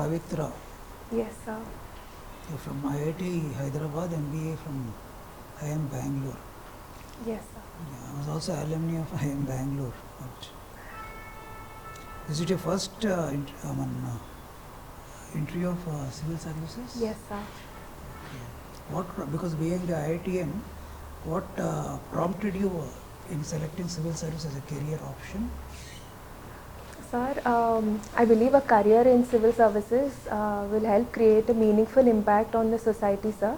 Pavitra. Yes, sir. You're from IIT Hyderabad, MBA from IIM Bangalore. Yes, sir. Yeah, I was also alumni of IIM Bangalore. Is it your first interview of civil services? Yes, sir. What, because being the IITN, what prompted you in selecting civil service as a career option? Sir, I believe a career in civil services will help create a meaningful impact on the society, sir,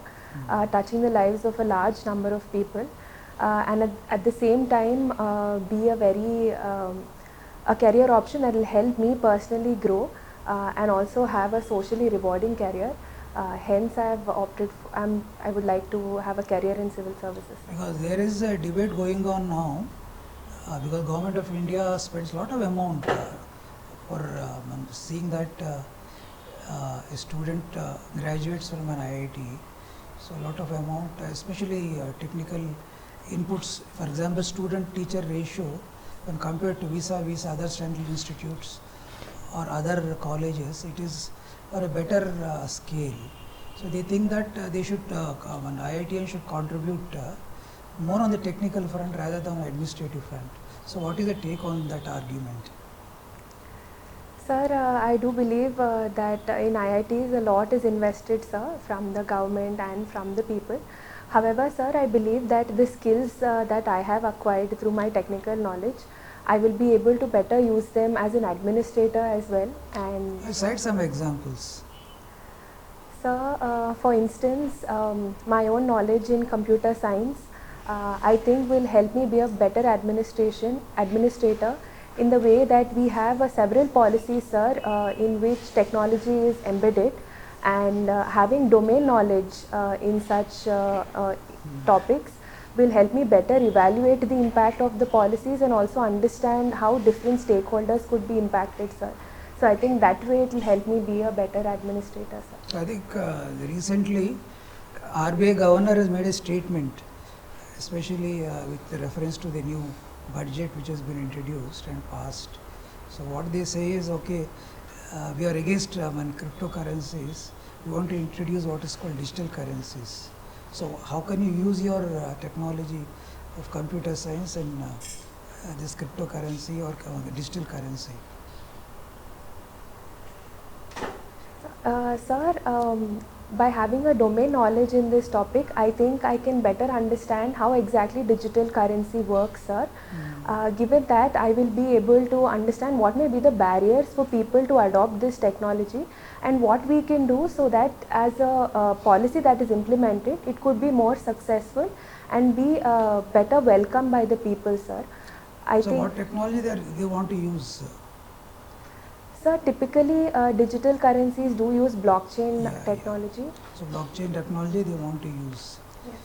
touching the lives of a large number of people, and at the same time be a very a career option that will help me personally grow and also have a socially rewarding career. Hence, I have opted. I would like to have a career in civil services. Because there is a debate going on now, because Government of India spends a lot of amount for seeing that a student graduates from an IIT. So a lot of amount, especially technical inputs. For example, student-teacher ratio when compared to vis-a-vis other standard institutes or other colleges, it is for a better scale. So they think that they should, IITN should contribute more on the technical front rather than administrative front. So what is the take on that argument? Sir, I do believe that in IITs a lot is invested, sir, from the government and from the people. However, sir, I believe that the skills that I have acquired through my technical knowledge, I will be able to better use them as an administrator as well. And Cite some examples. Sir, for instance, my own knowledge in computer science, I think will help me be a better administrator in the way that we have several policies, sir, in which technology is embedded, and having domain knowledge in such topics will help me better evaluate the impact of the policies and also understand how different stakeholders could be impacted, sir. So I think that way it will help me be a better administrator, sir. I think recently RBI governor has made a statement, especially with reference to the new budget which has been introduced and passed. So what they say is, okay, we are against cryptocurrencies. We want to introduce what is called digital currencies. So how can you use your technology of computer science and this cryptocurrency or digital currency? Sir, by having a domain knowledge in this topic, I think I can better understand how exactly digital currency works, sir. Given that, I will be able to understand what may be the barriers for people to adopt this technology and what we can do so that as a policy that is implemented, it could be more successful and be better welcomed by the people, sir. So what technology they want to use? Sir, typically digital currencies do use blockchain technology. Yeah. So blockchain technology they want to use. Yes.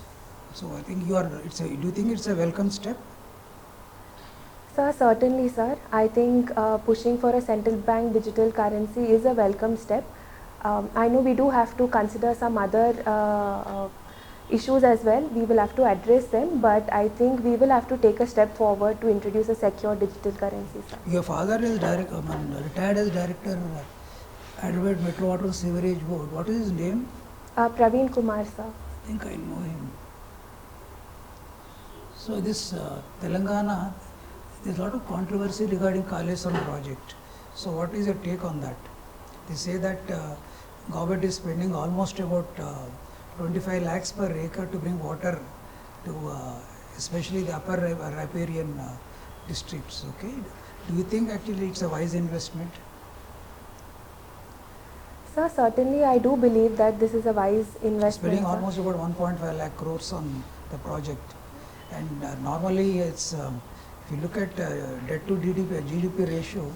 So I think do you think it's a welcome step? Sir, certainly, sir. I think pushing for a central bank digital currency is a welcome step. I know we do have to consider some other issues as well. We will have to address them, but I think we will have to take a step forward to introduce a secure digital currency, sir. Your father is retired as director Hyderabad Metro Water Sewerage Board. What is his name? Praveen Kumar, sir. I think I know him. So this Telangana, there's a lot of controversy regarding Kaleswaram project. So what is your take on that? They say that government is spending almost about 25 lakhs per acre to bring water to especially the upper riparian districts. Okay, do you think actually it's a wise investment? Sir, certainly I do believe that this is a wise investment. Spending almost about 1.5 lakh crores on the project, and normally it's if you look at debt to GDP ratio,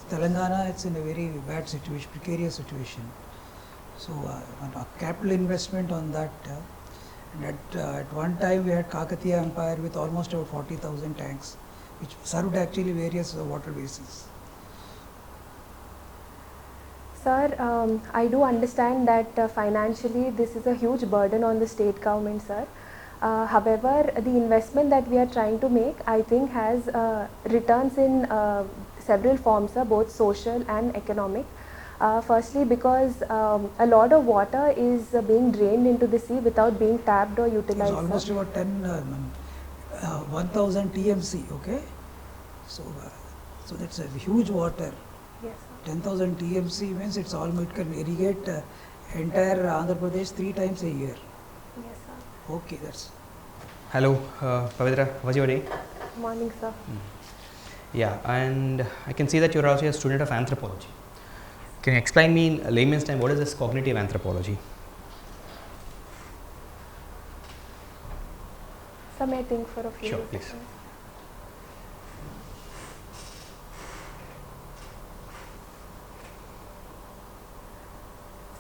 Telangana it's in a very bad situation, precarious situation. So a capital investment on that, and at one time we had Kakatiya Empire with almost about 40,000 tanks, which served actually various water basins. Sir, I do understand that financially this is a huge burden on the state government, sir. However, the investment that we are trying to make, I think, has returns in several forms, both social and economic. Firstly, because a lot of water is being drained into the sea without being tapped or It's utilized. almost about 1000 TMC, okay? So that's a huge water. Yes, sir. 10,000 TMC means it can irrigate entire Andhra Pradesh 3 times a year. Yes, sir. Okay, that's. Hello, Pavitra, how's your day? Morning, sir. Yeah, and I can see that you're also a student of anthropology. Can you explain me in layman's time what is this cognitive anthropology? Sir, may I think for a few Sure, seconds? please.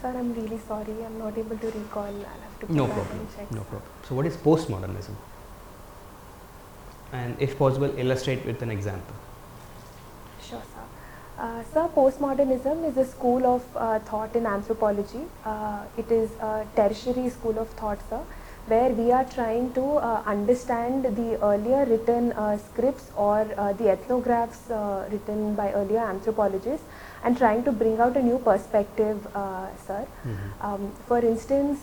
Sir, I'm really sorry. I'm not able to recall. I'll have to go No back problem, and check. no problem. So what is postmodernism? And if possible, illustrate with an example. Sure, sir. Sir, postmodernism is a school of thought in anthropology. It is a tertiary school of thought, sir, where we are trying to understand the earlier written scripts or the ethnographs written by earlier anthropologists and trying to bring out a new perspective, sir. For instance,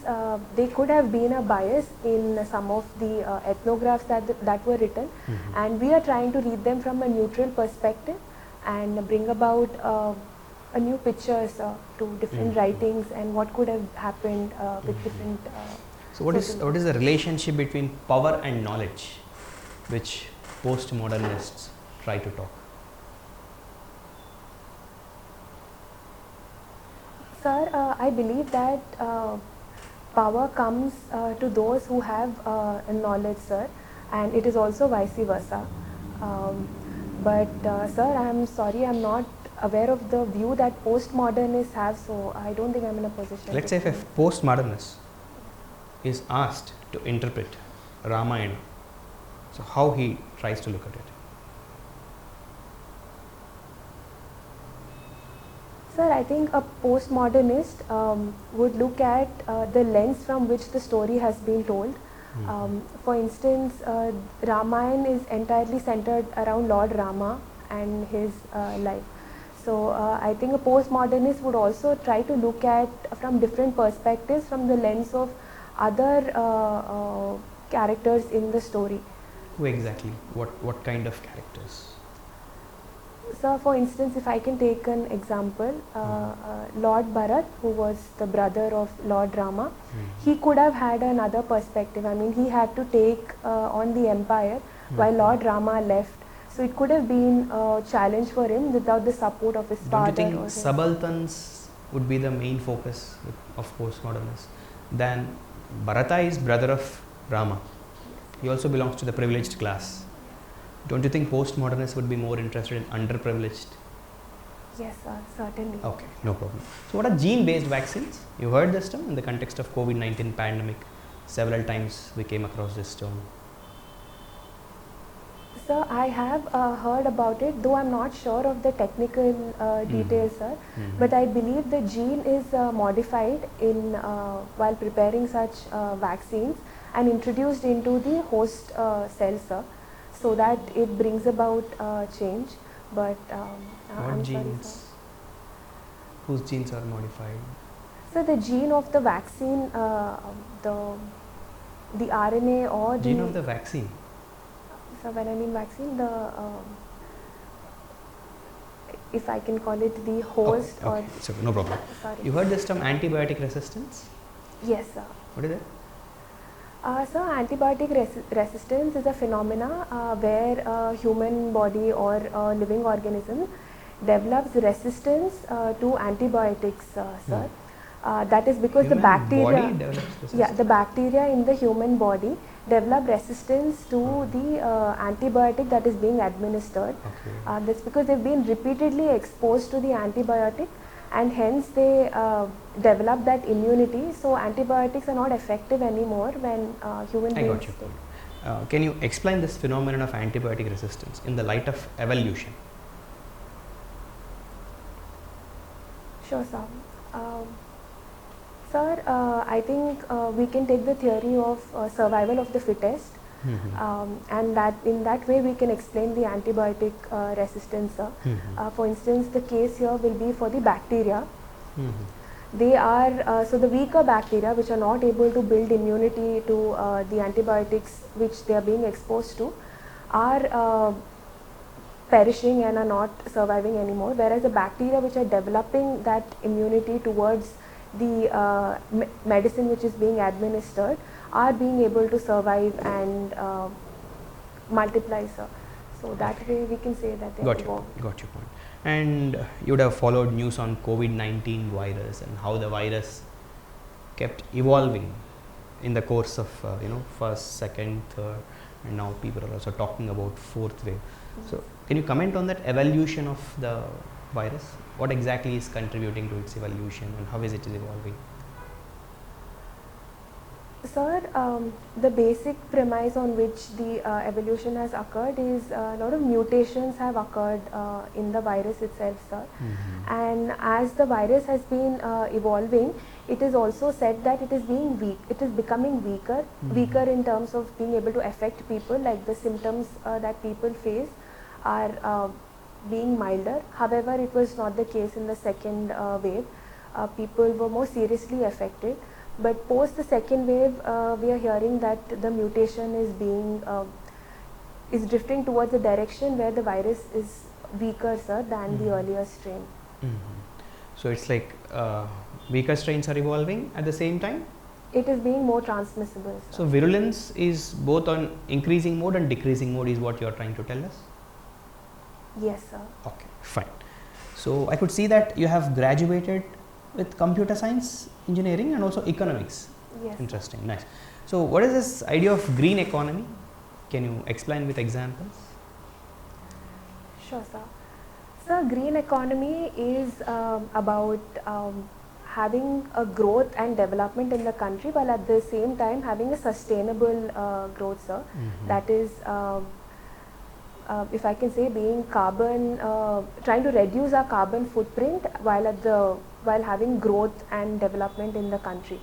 there could have been a bias in some of the ethnographs that were written, and we are trying to read them from a neutral perspective and bring about a new picture to different writings and what could have happened with different. So what is the relationship between power and knowledge, which postmodernists try to talk? Sir, I believe that power comes to those who have knowledge, sir, and it is also vice versa. But sir, I am sorry, I am not aware of the view that postmodernists have, so I don't think I am in a position. Let's say if a postmodernist is asked to interpret Ramayana, so how he tries to look at it? Sir, I think a postmodernist would look at the lens from which the story has been told. For instance, Ramayana is entirely centered around Lord Rama and his life. So I think a postmodernist would also try to look at from different perspectives from the lens of other characters in the story. Who exactly? What kind of characters? So, for instance, if I can take an example, Lord Bharat, who was the brother of Lord Rama, he could have had another perspective. I mean, he had to take on the empire while Lord Rama left. So, it could have been a challenge for him without the support of his father. Don't you think subalterns would be the main focus of postmodernists? Then Bharata is brother of Rama. He also belongs to the privileged class. Don't you think postmodernists would be more interested in underprivileged? Yes, certainly. Okay, no problem. So what are gene-based vaccines? You heard this term in the context of COVID-19 pandemic. Several times we came across this term. Sir, I have heard about it, though I'm not sure of the technical details, sir. But I believe the gene is modified in while preparing such vaccines and introduced into the host cells, sir, so that it brings about change. But What I'm genes? sorry, sir. Whose genes are modified? So the gene of the vaccine, the RNA or the Gene of the vaccine. So when I mean vaccine, if I can call it the host okay. So no problem. Sorry. You heard this term antibiotic resistance? Yes, sir. What is it? So antibiotic resistance is a phenomena where a human body or a living organism develops resistance to antibiotics, sir. That is because Human the bacteria, body develops resistance? yeah, the bacteria in the human body develop resistance to the antibiotic that is being administered. Okay. That's because they've been repeatedly exposed to the antibiotic, and hence they develop that immunity. So antibiotics are not effective anymore when human I beings got your point. Can you explain this phenomenon of antibiotic resistance in the light of evolution? Sure, sir. Sir, I think we can take the theory of survival of the fittest, and that in that way we can explain the antibiotic resistance, sir. For instance, the case here will be for the bacteria. They are so the weaker bacteria which are not able to build immunity to the antibiotics which they are being exposed to are perishing and are not surviving anymore, whereas the bacteria which are developing that immunity towards the medicine which is being administered are being able to survive and multiply, sir. So that way we can say that they Got have your evolved. got your point. And you would have followed news on COVID-19 virus and how the virus kept evolving in the course of first, second, third, and now people are also talking about fourth wave. So can you comment on that evolution of the virus? What exactly is contributing to its evolution and how is it evolving? Sir, the basic premise on which the evolution has occurred is a lot of mutations have occurred in the virus itself, sir. And as the virus has been evolving, it is also said that it is being weak. It is becoming weaker, weaker in terms of being able to affect people. Like the symptoms that people face are being milder. However, it was not the case in the second wave. People were more seriously affected. But post the second wave, we are hearing that the mutation is being is drifting towards a direction where the virus is weaker, sir, than the earlier strain. So it's like weaker strains are evolving at the same time? It is being more transmissible, sir. So virulence is both on increasing mode and decreasing mode is what you are trying to tell us? Yes, sir. Okay, fine. So I could see that you have graduated with computer science, engineering and also economics. Yes. Interesting, nice. So what is this idea of green economy? Can you explain with examples? Sure, sir. So green economy is about having a growth and development in the country while at the same time having a sustainable growth, sir. That is, if I can say, being carbon, trying to reduce our carbon footprint while having growth and development in the country.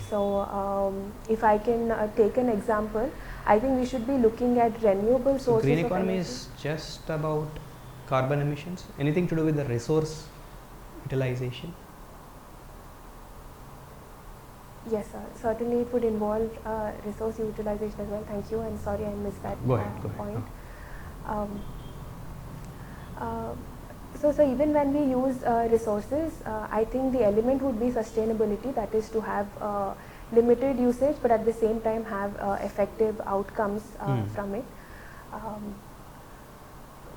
So if I can take an example, I think we should be looking at renewable sources of green economy energy. is just about carbon emissions? Anything to do with the resource utilization? Yes, sir. Certainly it would involve resource utilization as well. Thank you, and sorry I missed that Go ahead. point. So even when we use resources, I think the element would be sustainability, that is to have limited usage but at the same time have effective outcomes from it.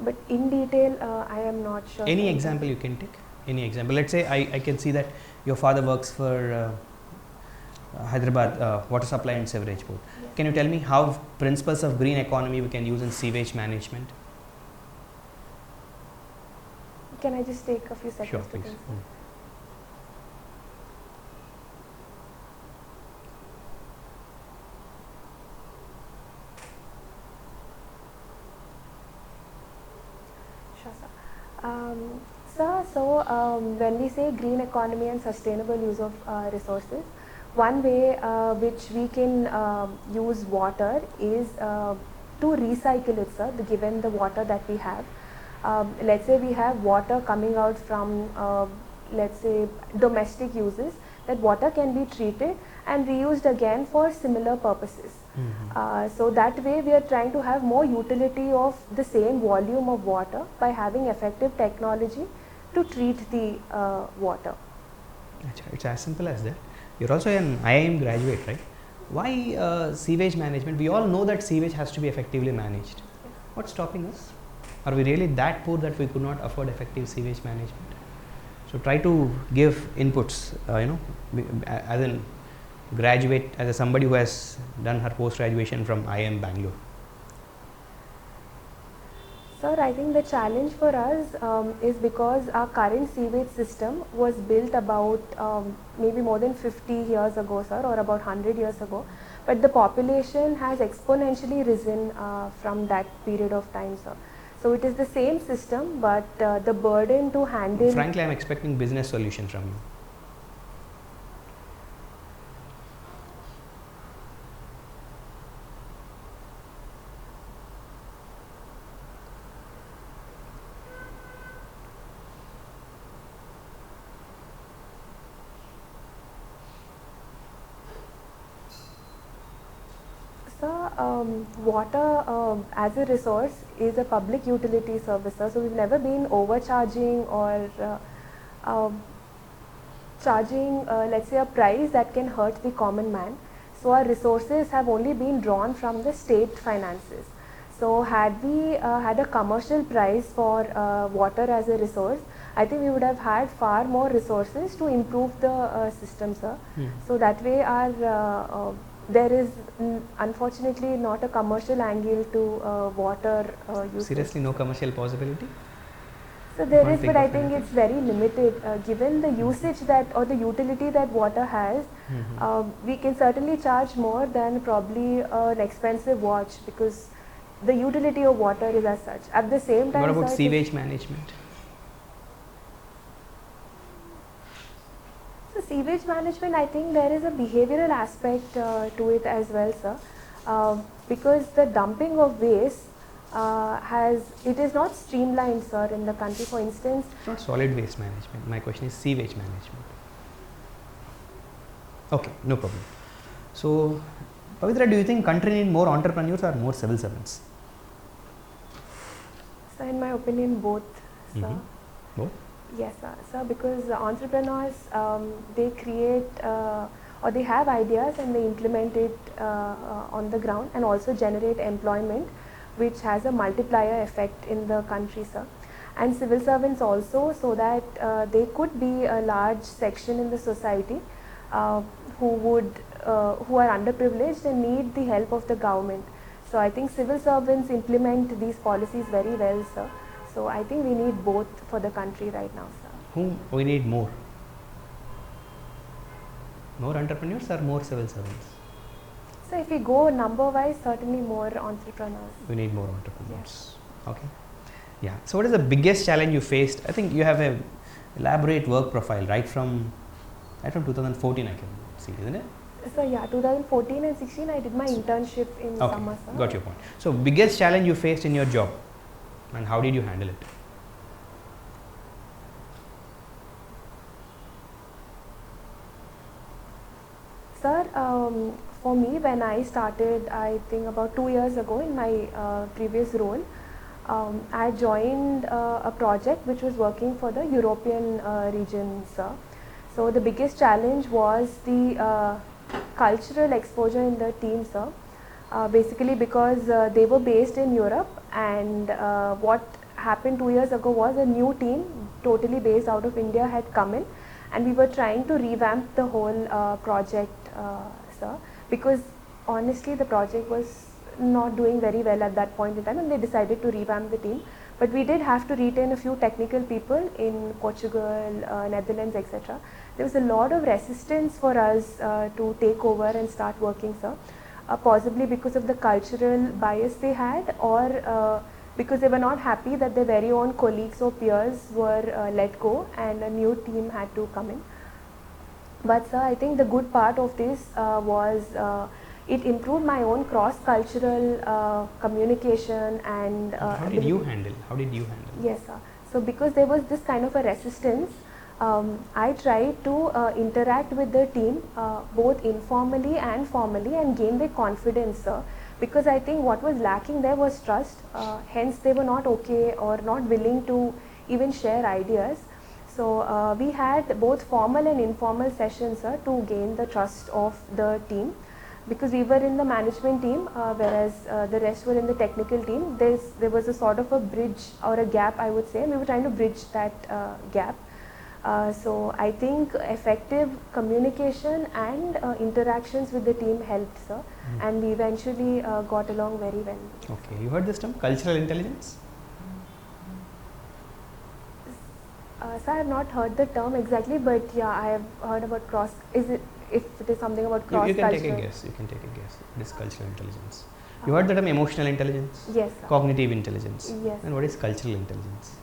But in detail, I am not sure. Any example you can take? Any example? Let's say I can see that your father works for Hyderabad Water Supply and Sewerage Board. Yes. Can you tell me how principles of green economy we can use in sewage management? Can I just take a few seconds? Sure, to please. think? Sure, sir. So when we say green economy and sustainable use of resources, one way which we can use water is to recycle it, sir, given the water that we have. Let's say we have water coming out from, let's say, domestic uses. That water can be treated and reused again for similar purposes. So that way we are trying to have more utility of the same volume of water by having effective technology to treat the water. It's as simple as that. You're also an IIM graduate, right? Why sewage management? We all know that sewage has to be effectively managed. What's stopping us? Are we really that poor that we could not afford effective sewage management? So try to give inputs, as a graduate, as somebody who has done her post-graduation from IIM Bangalore. Sir, I think the challenge for us is because our current sewage system was built about maybe more than 50 years ago, sir, or about 100 years ago. But the population has exponentially risen from that period of time, sir. So it is the same system, but the burden to handle. Frankly, I am expecting business solutions from you. water as a resource is a public utility service, sir. So we've never been overcharging or charging, let's say, a price that can hurt the common man. So our resources have only been drawn from the state finances. So had we had a commercial price for water as a resource, I think we would have had far more resources to improve the system, sir. So that way our there is unfortunately not a commercial angle to water use. Seriously, no commercial possibility? So there is, but I think it's very limited. Given the usage that or the utility that water has, we can certainly charge more than probably an expensive watch, because the utility of water is as such. At the same time, what about sewage management? So sewage management, I think there is a behavioral aspect to it as well, sir, because the dumping of waste it is not streamlined, sir, in the country. For instance, it's not solid waste management. My question is sewage management. Okay, no problem. So, Pavitra, do you think country need more entrepreneurs or more civil servants? So, in my opinion, both, sir. Both? Yes, sir, because entrepreneurs, they create or they have ideas and they implement it on the ground and also generate employment, which has a multiplier effect in the country, sir. And civil servants also, so that they could be a large section in the society who are underprivileged and need the help of the government. So I think civil servants implement these policies very well, sir. So I think we need both for the country right now, sir. Whom we need more? More entrepreneurs or more civil servants? So if we go number wise, certainly more entrepreneurs. We need more entrepreneurs. Yes. Okay. Yeah. So what is the biggest challenge you faced? I think you have a elaborate work profile right from 2014, I can see, isn't it? So yeah, 2014 and 16 I did my internship in summer, sir. Got your point. So biggest challenge you faced in your job and how did you handle it? Sir, for me, when I started, I think about 2 years ago in my previous role, I joined a project which was working for the European region, sir. So the biggest challenge was the cultural exposure in the team, sir. Basically because they were based in Europe, and what happened 2 years ago was a new team totally based out of India had come in, and we were trying to revamp the whole project, sir, because honestly the project was not doing very well at that point in time, and they decided to revamp the team. But we did have to retain a few technical people in Portugal, Netherlands, etc. There was a lot of resistance for us to take over and start working, sir. Possibly because of the cultural bias they had, or because they were not happy that their very own colleagues or peers were let go and a new team had to come in. But sir, I think the good part of this was it improved my own cross-cultural communication and how did you handle? Yes, sir. So because there was this kind of a resistance, I tried to interact with the team both informally and formally and gain their confidence, sir. Because I think what was lacking there was trust, hence they were not okay or not willing to even share ideas. So we had both formal and informal sessions, sir, to gain the trust of the team. Because we were in the management team, whereas the rest were in the technical team. There was a sort of a bridge or a gap, I would say, and we were trying to bridge that gap. So I think effective communication and interactions with the team helped, sir, and we eventually got along very well. Okay, you heard this term, cultural intelligence? So I have not heard the term exactly, but yeah, I have heard about if it is something about cross-cultural. You can take a guess. It is cultural intelligence. You heard the term emotional intelligence? Yes, sir. Cognitive intelligence? Yes. And what is cultural intelligence?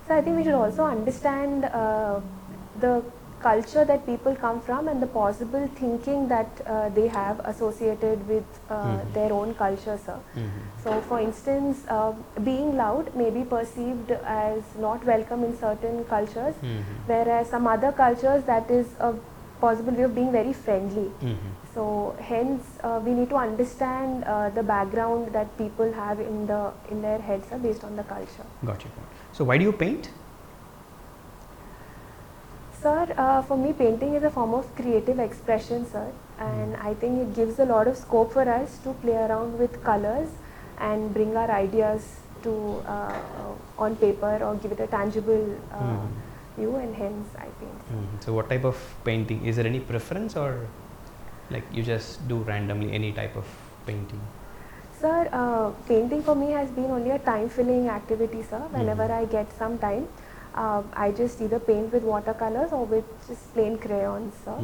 So I think we should also understand the culture that people come from and the possible thinking that they have associated with their own culture, sir. So for instance, being loud may be perceived as not welcome in certain cultures, whereas some other cultures that is a possible way of being very friendly. Mm-hmm. So hence we need to understand the background that people have in their heads based on the culture. Got your point. So why do you paint? Sir, for me painting is a form of creative expression, sir, and I think it gives a lot of scope for us to play around with colors and bring our ideas to on paper or give it a tangible view, and hence I paint. So what type of painting? Is there any preference, or like you just do randomly any type of painting? Sir, painting for me has been only a time-filling activity, sir. Whenever I get some time, I just either paint with watercolors or with just plain crayons, sir.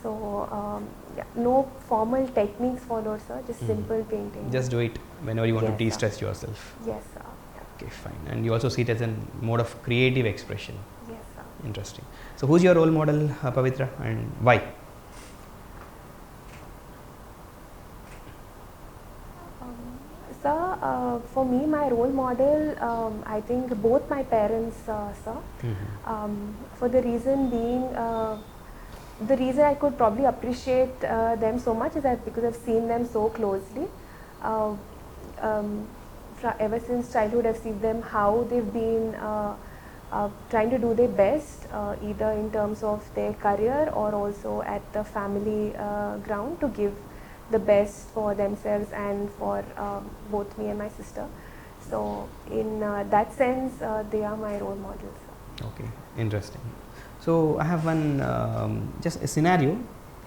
So, yeah, no formal techniques followed, sir, just simple painting. Just do it whenever you want to Yes, de-stress yourself. Yes, sir. Yeah. Okay, fine. And you also see it as a mode of creative expression. Yes, sir. Interesting. So who's your role model, Pavitra, and why? Sir, for me, my role model, I think both my parents, sir. For the reason being, the reason I could probably appreciate them so much is that because I've seen them so closely. Ever since childhood, I've seen them how they've been trying to do their best, either in terms of their career or also at the family ground, to give the best for themselves and for both me and my sister. So in that sense, they are my role models. Okay, interesting. So I have one just a scenario.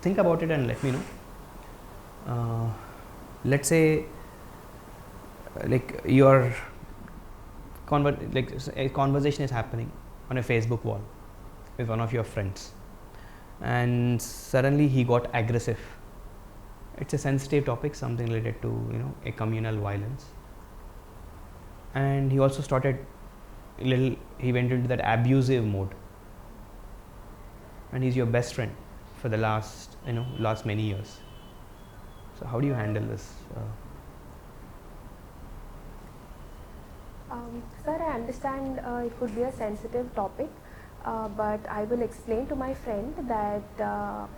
Think about it and let me know. Let's say like your a conversation is happening on a Facebook wall with one of your friends, and suddenly he got aggressive. It's a sensitive topic, something related to a communal violence, and he also started he went into that abusive mode, and he's your best friend for the last many years. So how do you handle this? Sir, I understand it could be a sensitive topic, but I will explain to my friend that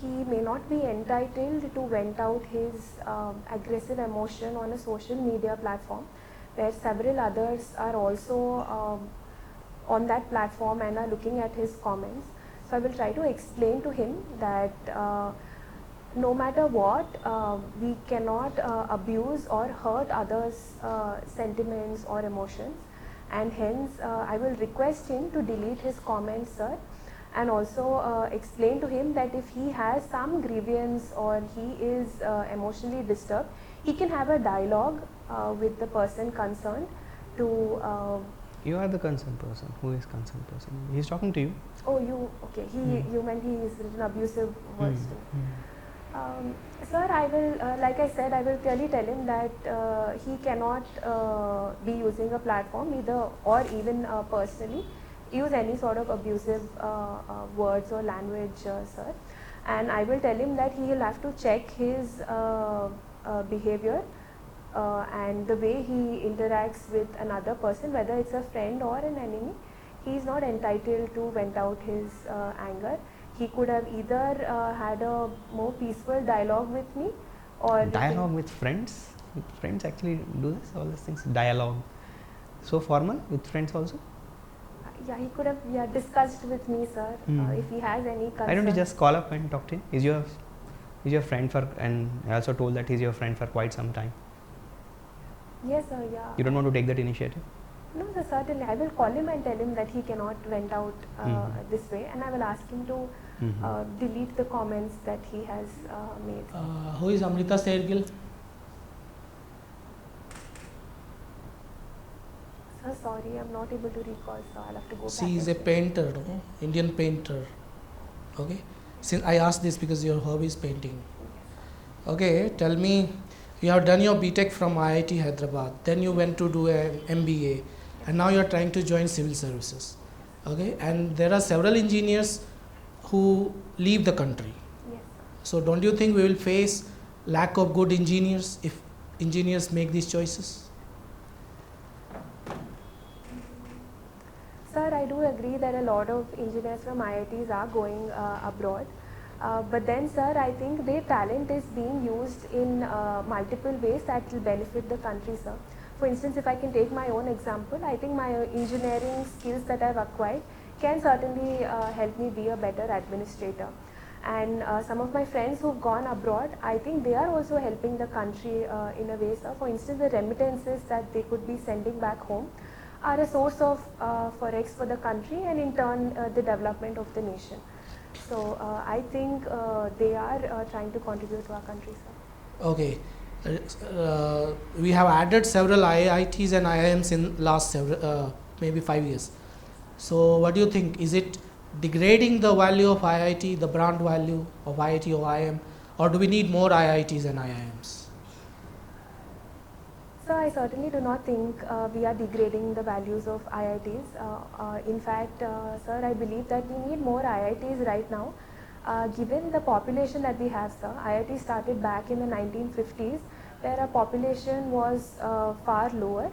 he may not be entitled to vent out his aggressive emotion on a social media platform where several others are also on that platform and are looking at his comments. So I will try to explain to him that no matter what, we cannot abuse or hurt others' sentiments or emotions, and hence I will request him to delete his comments, sir, and also explain to him that if he has some grievance or he is emotionally disturbed, he can have a dialogue with the person concerned to... You are the concerned person. Who is concerned person? He is talking to you. Oh, you, okay. You meant he is written abusive words to. Sir, I will, like I said, I will clearly tell him that he cannot be using a platform either or even personally use any sort of abusive words or language, sir. And I will tell him that he will have to check his behavior and the way he interacts with another person, whether it's a friend or an enemy. He is not entitled to vent out his anger. He could have either had a more peaceful dialogue with me, or dialogue with friends. With friends actually do this, all these things. Dialogue, so formal with friends also. Yeah, he could have discussed with me, sir, if he has any concern. Why don't you just call up and talk to him? He's your friend for, and I also told that he's your friend for quite some time. Yes, sir. Yeah. You don't want to take that initiative? No, sir, certainly. I will call him and tell him that he cannot vent out this way, and I will ask him to delete the comments that he has made. Who is Amrita Sergil? Sir, sorry, I'm not able to recall, sir. I'll have to go back. She is a painter, no? Indian painter. Okay. Since I asked this because your hobby is painting. Okay, tell me, you have done your BTech from IIT Hyderabad, then you went to do an MBA, and now you are trying to join civil services. Okay, and there are several engineers who leave the country. Yes. So don't you think we will face lack of good engineers if engineers make these choices? Sir, sir, I do agree that a lot of engineers from IITs are going abroad. But then, sir, I think their talent is being used in multiple ways that will benefit the country, sir. For instance, if I can take my own example, I think my engineering skills that I've acquired can certainly help me be a better administrator. And some of my friends who've gone abroad, I think they are also helping the country in a way, sir. For instance, the remittances that they could be sending back home are a source of forex for the country and in turn the development of the nation. So I think they are trying to contribute to our country, sir. Okay. We have added several IITs and IIMs in last several, maybe 5 years. So what do you think? Is it degrading the value of IIT, the brand value of IIT or IIM, or do we need more IITs and IIMs? So I certainly do not think we are degrading the values of IITs. In fact, sir, I believe that we need more IITs right now. Given the population that we have, sir, IIT started back in the 1950s, where our population was far lower.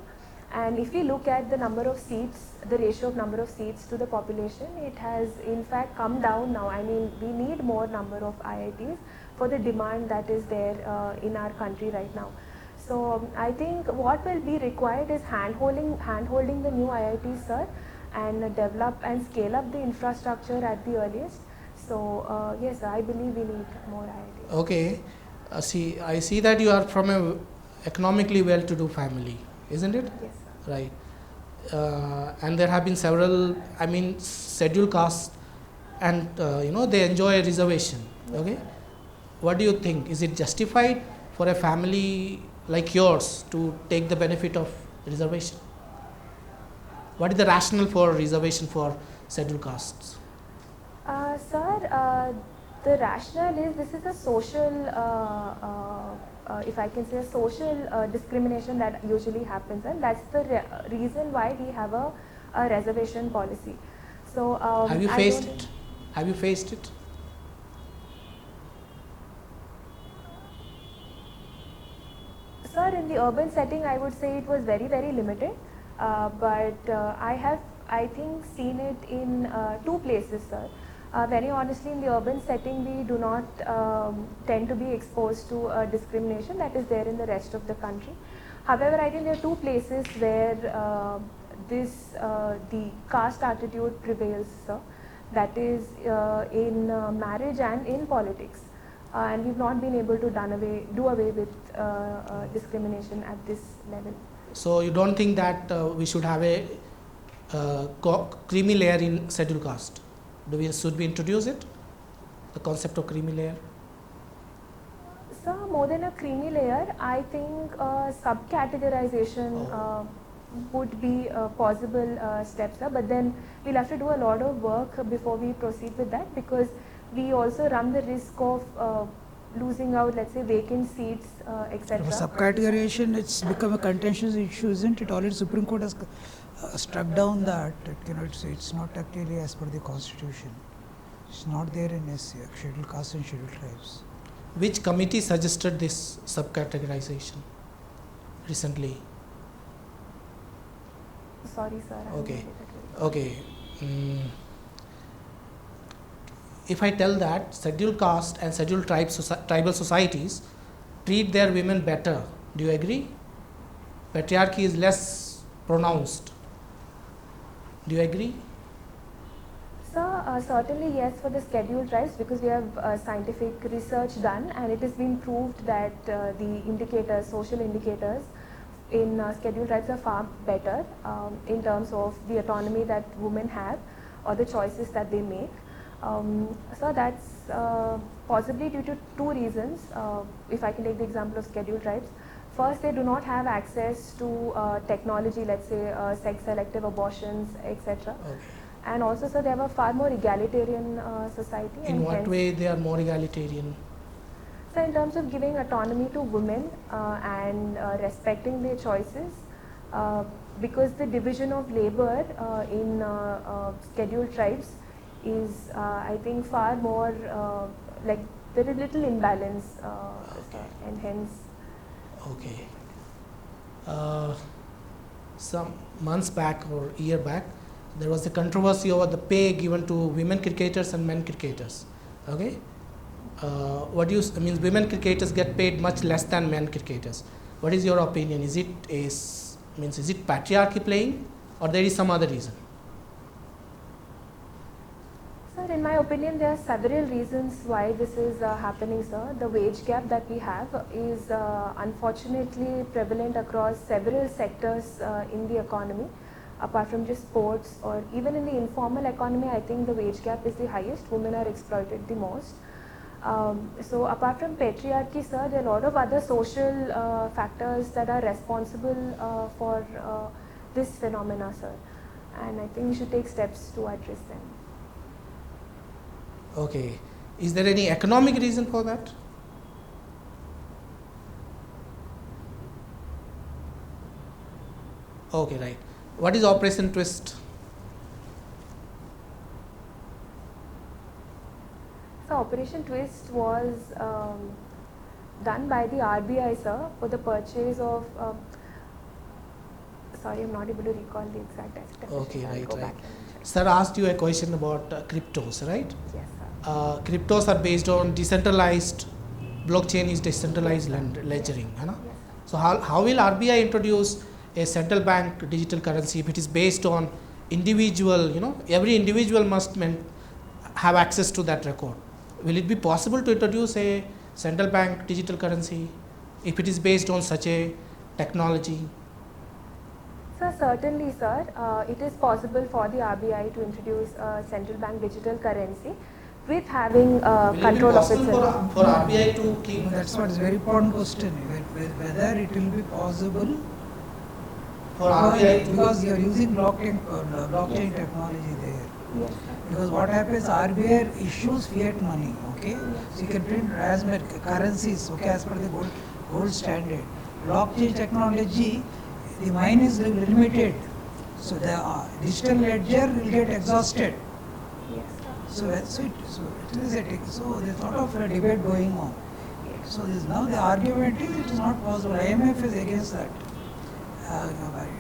And if we look at the number of seats, the ratio of number of seats to the population, it has in fact come down now. I mean, we need more number of IITs for the demand that is there in our country right now. So I think what will be required is hand-holding the new IITs, sir, and develop and scale up the infrastructure at the earliest. So yes, I believe we need more IITs. Okay. I see that you are from a economically well-to-do family, isn't it? Yes, sir. Right. And there have been several, I mean, scheduled castes, and they enjoy a reservation. Okay. What do you think? Is it justified for a family like yours to take the benefit of reservation? What is the rationale for reservation for scheduled castes? Sir, the rationale is this is a social, if I can say, a social discrimination that usually happens, and that's the reason why we have a reservation policy. So, have you faced it? Have you faced it? Sir, in the urban setting, I would say it was very, very limited, but I have, I think, seen it in 2 places, sir. Very honestly, in the urban setting, we do not tend to be exposed to discrimination that is there in the rest of the country. However, I think there are 2 places where the caste attitude prevails, sir. That is in marriage and in politics. And we've not been able to do away with discrimination at this level. So you don't think that we should have a creamy layer in scheduled caste? Should we introduce it? The concept of creamy layer? So more than a creamy layer, I think subcategorization would be a possible steps, but then we'll have to do a lot of work before we proceed with that, because we also run the risk of losing out, let's say, vacant seats, etc. Subcategorization, it's become a contentious issue, isn't it? Already Supreme Court has struck down that it's not actually as per the Constitution. It's not there in SC, scheduled castes and scheduled tribes. Which committee suggested this subcategorization recently? Sorry, sir. Okay. If I tell that scheduled caste and scheduled tribal societies treat their women better, do you agree? Patriarchy is less pronounced. Do you agree? So certainly yes, for the scheduled tribes, because we have scientific research done, and it has been proved that the indicators, social indicators in scheduled tribes are far better in terms of the autonomy that women have or the choices that they make. So that's possibly due to 2 reasons. If I can take the example of scheduled tribes, first, they do not have access to technology, let's say sex selective abortions, etc. Okay. And also, so they have a far more egalitarian society. In what way they are more egalitarian? So in terms of giving autonomy to women and respecting their choices, because the division of labor in scheduled tribes is, I think, far more like there is little imbalance, and hence. Okay. Some months back or year back, there was a controversy over the pay given to women cricketers and men cricketers. Okay, what do you means? Women cricketers get paid much less than men cricketers. What is your opinion? Is it is it patriarchy playing, or there is some other reason? Sir, in my opinion, there are several reasons why this is happening, sir. The wage gap that we have is unfortunately prevalent across several sectors in the economy. Apart from just sports or even in the informal economy, I think the wage gap is the highest. Women are exploited the most. So apart from patriarchy, sir, there are a lot of other social factors that are responsible for this phenomena, sir. And I think we should take steps to address them. Okay. Is there any economic reason for that? Okay, right. What is Operation Twist? So Operation Twist was done by the RBI, sir, for the purchase of, sorry, I'm not able to recall the exact definition. Okay, I'll right, go right. back and check. Sir asked you a question about cryptos, right? Yes, sir. Cryptos are based on decentralized, blockchain is decentralized ledgering. Hai na? Yes, sir. So how will RBI introduce a central bank digital currency if it is based on individual, every individual must have access to that record? Will it be possible to introduce a central bank digital currency if it is based on such a technology? Sir, certainly, sir. It is possible for the RBI to introduce a central bank digital currency with having control of its own. For RBI to keep? That's what is very important question. Whether it will be possible For RBI to, because you are using blockchain technology there. Yes, sir. Because what happens, RBI issues fiat money, okay? So you can print as many currencies, okay, as per the gold standard. Blockchain technology, the mine is limited, so the digital ledger will get exhausted. Yes, sir. So that's it. So it is a so there's a lot of debate going on. So now the argument is it is not possible. IMF is against that,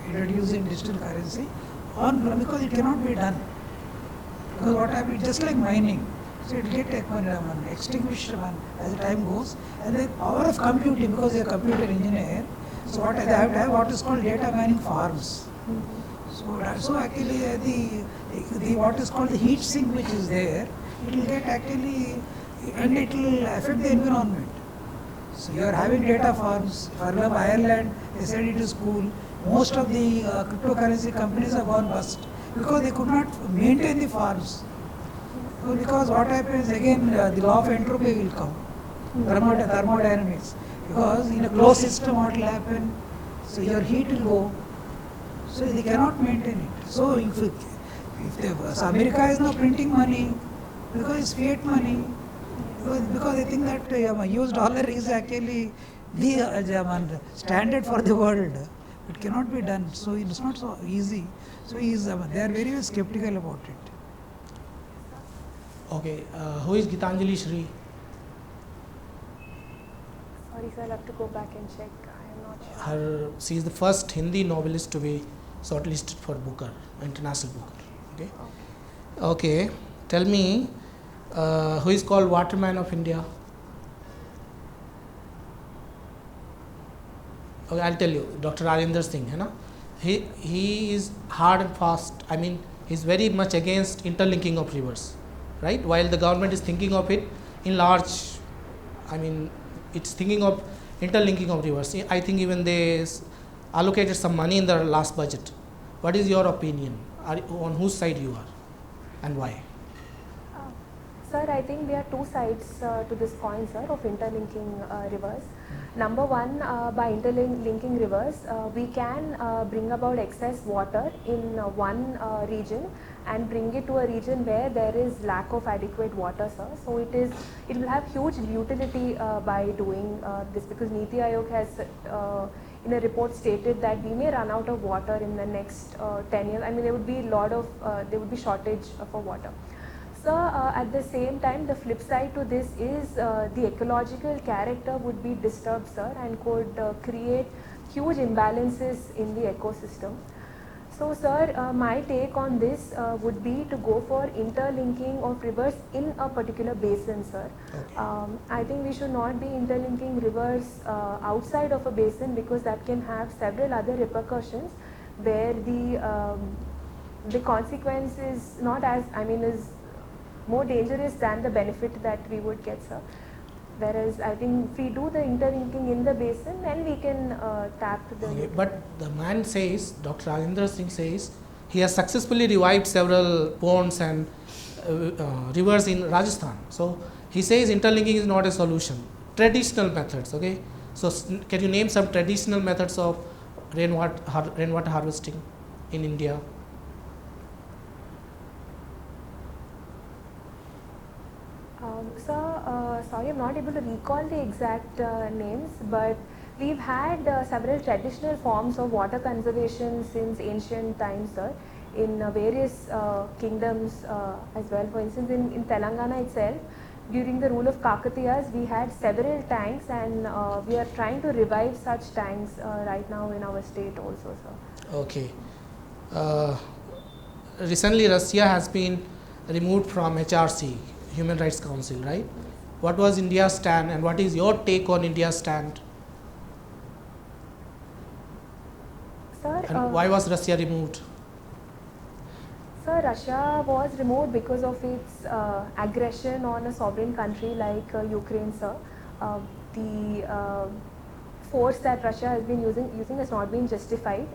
introducing digital currency, because it cannot be done. Because what happens, just like mining, so it will get extinguished as the time goes, and the power of computing, because they are computer engineer, so what they have to have what is called data mining farms. So actually the what is called the heat sink which is there, it will get actually, and it will affect the environment. So you are having data farms. For example, Ireland, they said it is cool. Most of the cryptocurrency companies have gone bust because they could not maintain the farms. So because what happens again, the law of entropy will come, thermodynamics. Because in a closed system, what will happen? So your heat will go. So they cannot maintain it. So so America is now printing money because it's fiat money. Because they think that US dollar is actually the standard for the world. It cannot be done. So it's not so easy. So they are very skeptical about it. Okay, who is Gitanjali Shri? Sorry, sir, I'll have to go back and check. I am not sure. She is the first Hindi novelist to be shortlisted for Booker, International Booker. Okay, tell me, who is called Waterman of India? Okay, I'll tell you, Dr. Arindar Singh, hai na? He is hard and fast. I mean, he's very much against interlinking of rivers, right? While the government is thinking of it in large, I mean, it's thinking of interlinking of rivers. I think even they allocated some money in the last budget. What is your opinion? On whose side you are and why? Sir, I think there are two sides to this coin, sir, of interlinking rivers. Number one, by interlinking rivers, we can bring about excess water in one region and bring it to a region where there is lack of adequate water, sir. So it will have huge utility by doing this, because Niti Aayog has in a report stated that we may run out of water in the next 10 years. I mean, there would be there would be shortage for water. So at the same time, the flip side to this is the ecological character would be disturbed, sir, and could create huge imbalances in the ecosystem. So, sir, my take on this would be to go for interlinking of rivers in a particular basin, sir. Okay. I think we should not be interlinking rivers outside of a basin, because that can have several other repercussions where the consequence is not as, is more dangerous than the benefit that we would get, sir. Whereas I think if we do the interlinking in the basin, then we can tap the. Okay, but the man says, Dr. Rajendra Singh says, he has successfully revived several ponds and rivers in Rajasthan. So he says interlinking is not a solution. Traditional methods, okay. So can you name some traditional methods of rainwater harvesting in India? Sir, sorry, I'm not able to recall the exact names, but we've had several traditional forms of water conservation since ancient times, sir, in various kingdoms as well. For instance, in Telangana itself, during the rule of Kakatiyas, we had several tanks, and we are trying to revive such tanks right now in our state also, sir. Okay. Recently, Russia has been removed from HRC, Human Rights Council, right? What was India's stand, and what is your take on India's stand? Sir, And why was Russia removed? Sir, Russia was removed because of its aggression on a sovereign country like Ukraine, sir. The force that Russia has been using has not been justified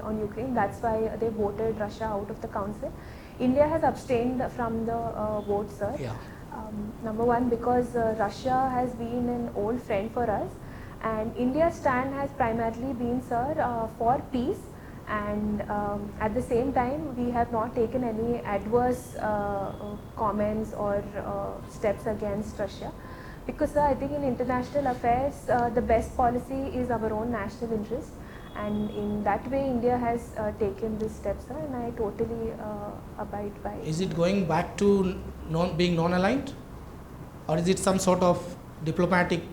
on Ukraine. That's why they voted Russia out of the council. India has abstained from the vote, sir. Yeah. Number one, because Russia has been an old friend for us, and India's stand has primarily been, sir, for peace, and at the same time we have not taken any adverse comments or steps against Russia, because sir, I think in international affairs the best policy is our own national interest, and in that way India has taken this step, sir, and I totally abide by it. Is it going back to being non-aligned, or is it some sort of diplomatic,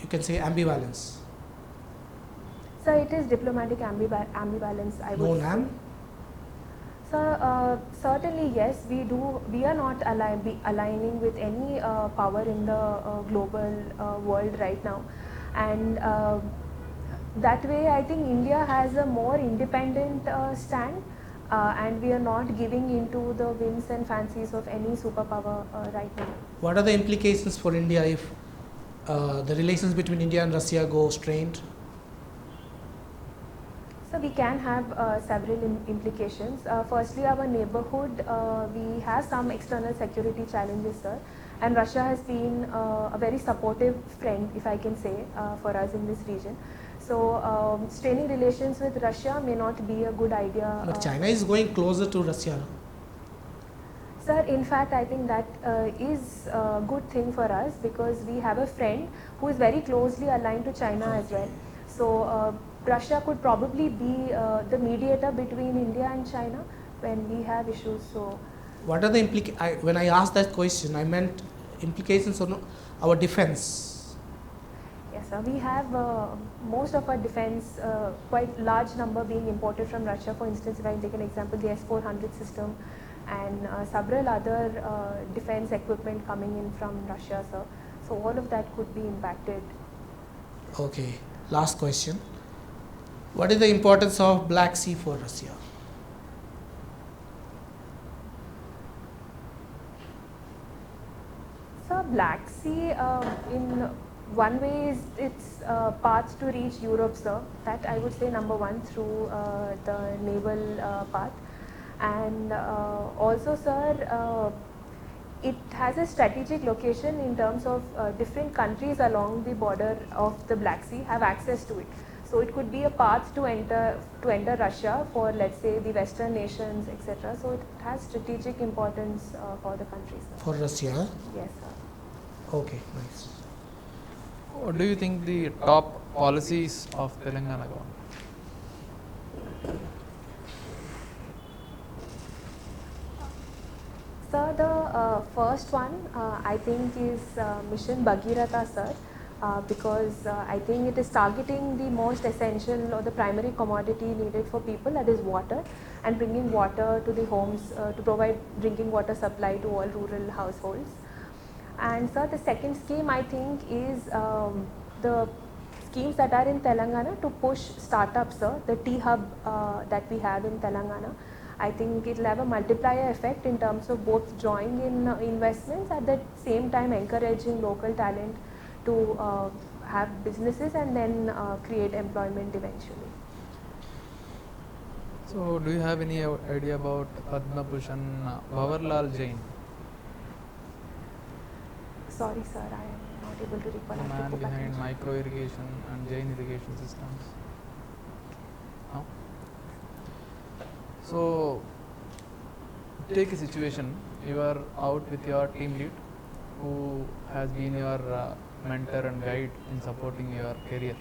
you can say, ambivalence? So it is diplomatic ambivalence, I would No say. NAM? So certainly yes, we are not aligning with any power in the global world right now, and that way I think India has a more independent stand, and we are not giving into the whims and fancies of any superpower right now. What are the implications for India if the relations between India and Russia go strained? So we can have several implications. Firstly, our neighborhood, we have some external security challenges, sir, and Russia has been a very supportive friend, if I can say, for us in this region. So straining relations with Russia may not be a good idea. But China is going closer to Russia. Sir, in fact, I think that is a good thing for us, because we have a friend who is very closely aligned to China as well. So Russia could probably be the mediator between India and China when we have issues. So What are the implications? When I asked that question, I meant implications on our defense. yes, sir, we have most of our defense, quite large number being imported from Russia. For instance, if I take an example, the S-400 system, and several other defense equipment coming in from Russia, sir. So all of that could be impacted. Okay, last question. What is the importance of Black Sea for Russia? So Black Sea, in one way, is its path to reach Europe, sir. That I would say number one, through the naval path. And also, sir, it has a strategic location in terms of different countries along the border of the Black Sea have access to it. So it could be a path to enter Russia for, let's say, the Western nations, etc. So it has strategic importance for the countries. For Russia? Yes, sir. Okay, nice. What do you think the top policies of Telangana government? Sir, the first one I think is Mission Bhagiratha, sir. because I think it is targeting the most essential or the primary commodity needed for people, that is water, and bringing water to the homes to provide drinking water supply to all rural households. And sir, the second scheme I think is the schemes that are in Telangana to push startups, sir, the T-Hub that we have in Telangana. I think it will have a multiplier effect in terms of both drawing in investments, at the same time encouraging local talent to have businesses and then create employment eventually. So, do you have any idea about Padma Bhushan Bhavarlal Jain, Sorry sir, I am not able to recall. the I have to man go back behind and check. micro irrigation and Jain irrigation systems? No? So, take a situation, you are out with your team lead who has been your mentor and guide in supporting your career.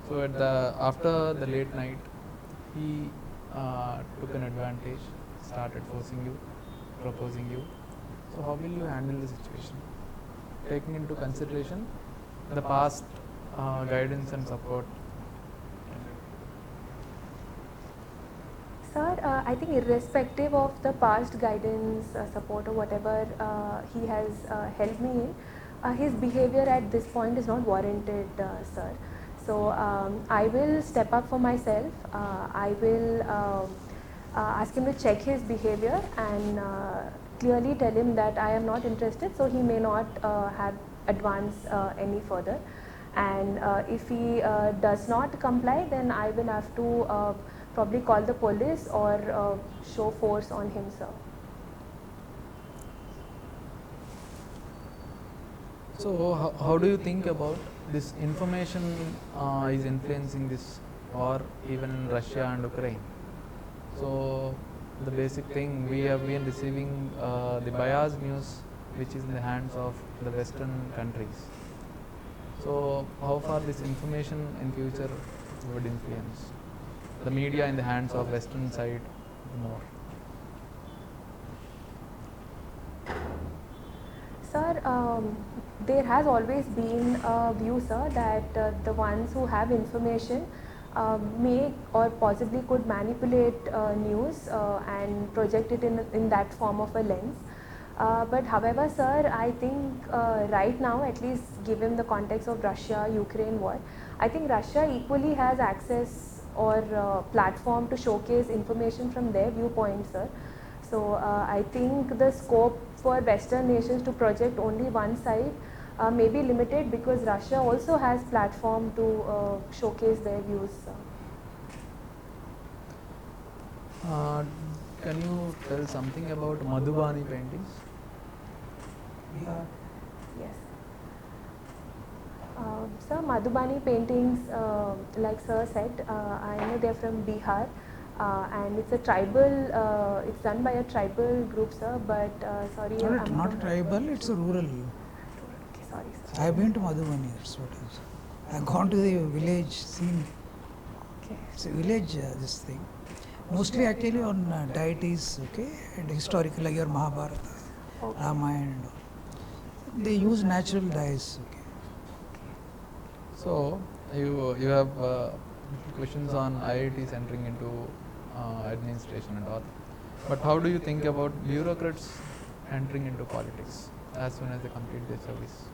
So after the late night, he took an advantage, started forcing you, proposing you. So how will you handle the situation, taking into consideration the past guidance and support? Sir, I think irrespective of the past guidance, support or whatever he has helped me in, his behavior at this point is not warranted, sir. So I will step up for myself. I will ask him to check his behavior and clearly tell him that I am not interested, so he may not have advance any further. And if he does not comply, then I will have to probably call the police or show force on him, sir. So how do you think about this information is influencing this war even in Russia and Ukraine? So the basic thing, we have been receiving the biased news which is in the hands of the Western countries. So how far this information in future would influence the media in the hands of Western side more? Sir, there has always been a view, sir, that the ones who have information may or possibly could manipulate news and project it in that form of a lens. But however, sir, I think right now, at least given the context of Russia-Ukraine war, I think Russia equally has access or platform to showcase information from their viewpoint, sir. So I think the scope for Western nations to project only one side may be limited, because Russia also has platform to showcase their views, sir. Can you tell something about Madhubani paintings? Yeah. Yes. Sir, Madhubani paintings, like sir said, I know they're from Bihar, and it's a tribal, it's done by a tribal group, sir, but sorry. Not a tribal, it's a rural. Okay, sorry, sir. I have been to Madhubani, that's what it is. I have gone to the village, seen. Okay. It's a village, this thing. Mostly actually on deities, okay, and historical, like your Mahabharata, Okay. Ramayana and all. They use natural dyes, okay. So you have questions on IITs entering into administration and all, but how do you think about bureaucrats entering into politics as soon as they complete their service?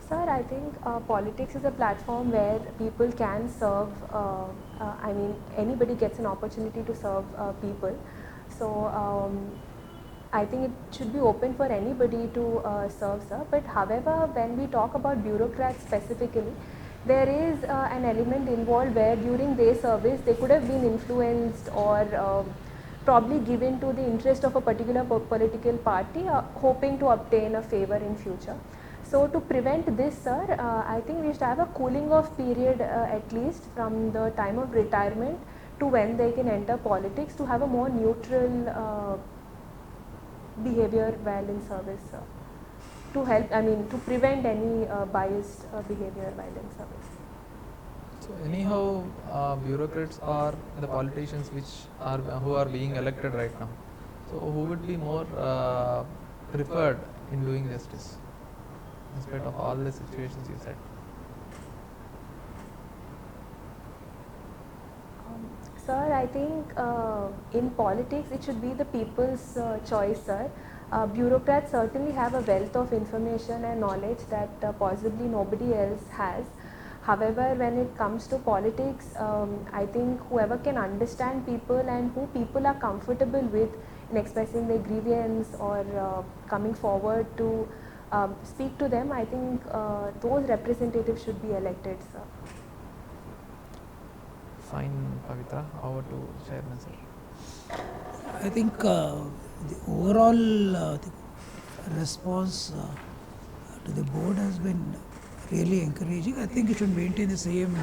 Sir, I think politics is a platform where people can serve, I mean, anybody gets an opportunity to serve people. So I think it should be open for anybody to serve, sir. But however, when we talk about bureaucrats specifically, there is an element involved where during their service they could have been influenced or probably given to the interest of a particular political party, hoping to obtain a favor in future. So to prevent this, sir, I think we should have a cooling off period at least from the time of retirement to when they can enter politics, to have a more neutral behavior while in service, sir, to help, I mean, to prevent any biased behavior while in service. So anyhow, bureaucrats are the politicians who are being elected right now. So who would be more preferred in doing justice, in spite of all the situations you said? Sir, I think in politics it should be the people's choice, sir. Bureaucrats certainly have a wealth of information and knowledge that possibly nobody else has. However, when it comes to politics, I think whoever can understand people and who people are comfortable with in expressing their grievance or coming forward to speak to them, I think those representatives should be elected, sir. Fine, Pavitra. Over to Chairman, sir. I think the overall the response to the board has been really encouraging. I think you should maintain the same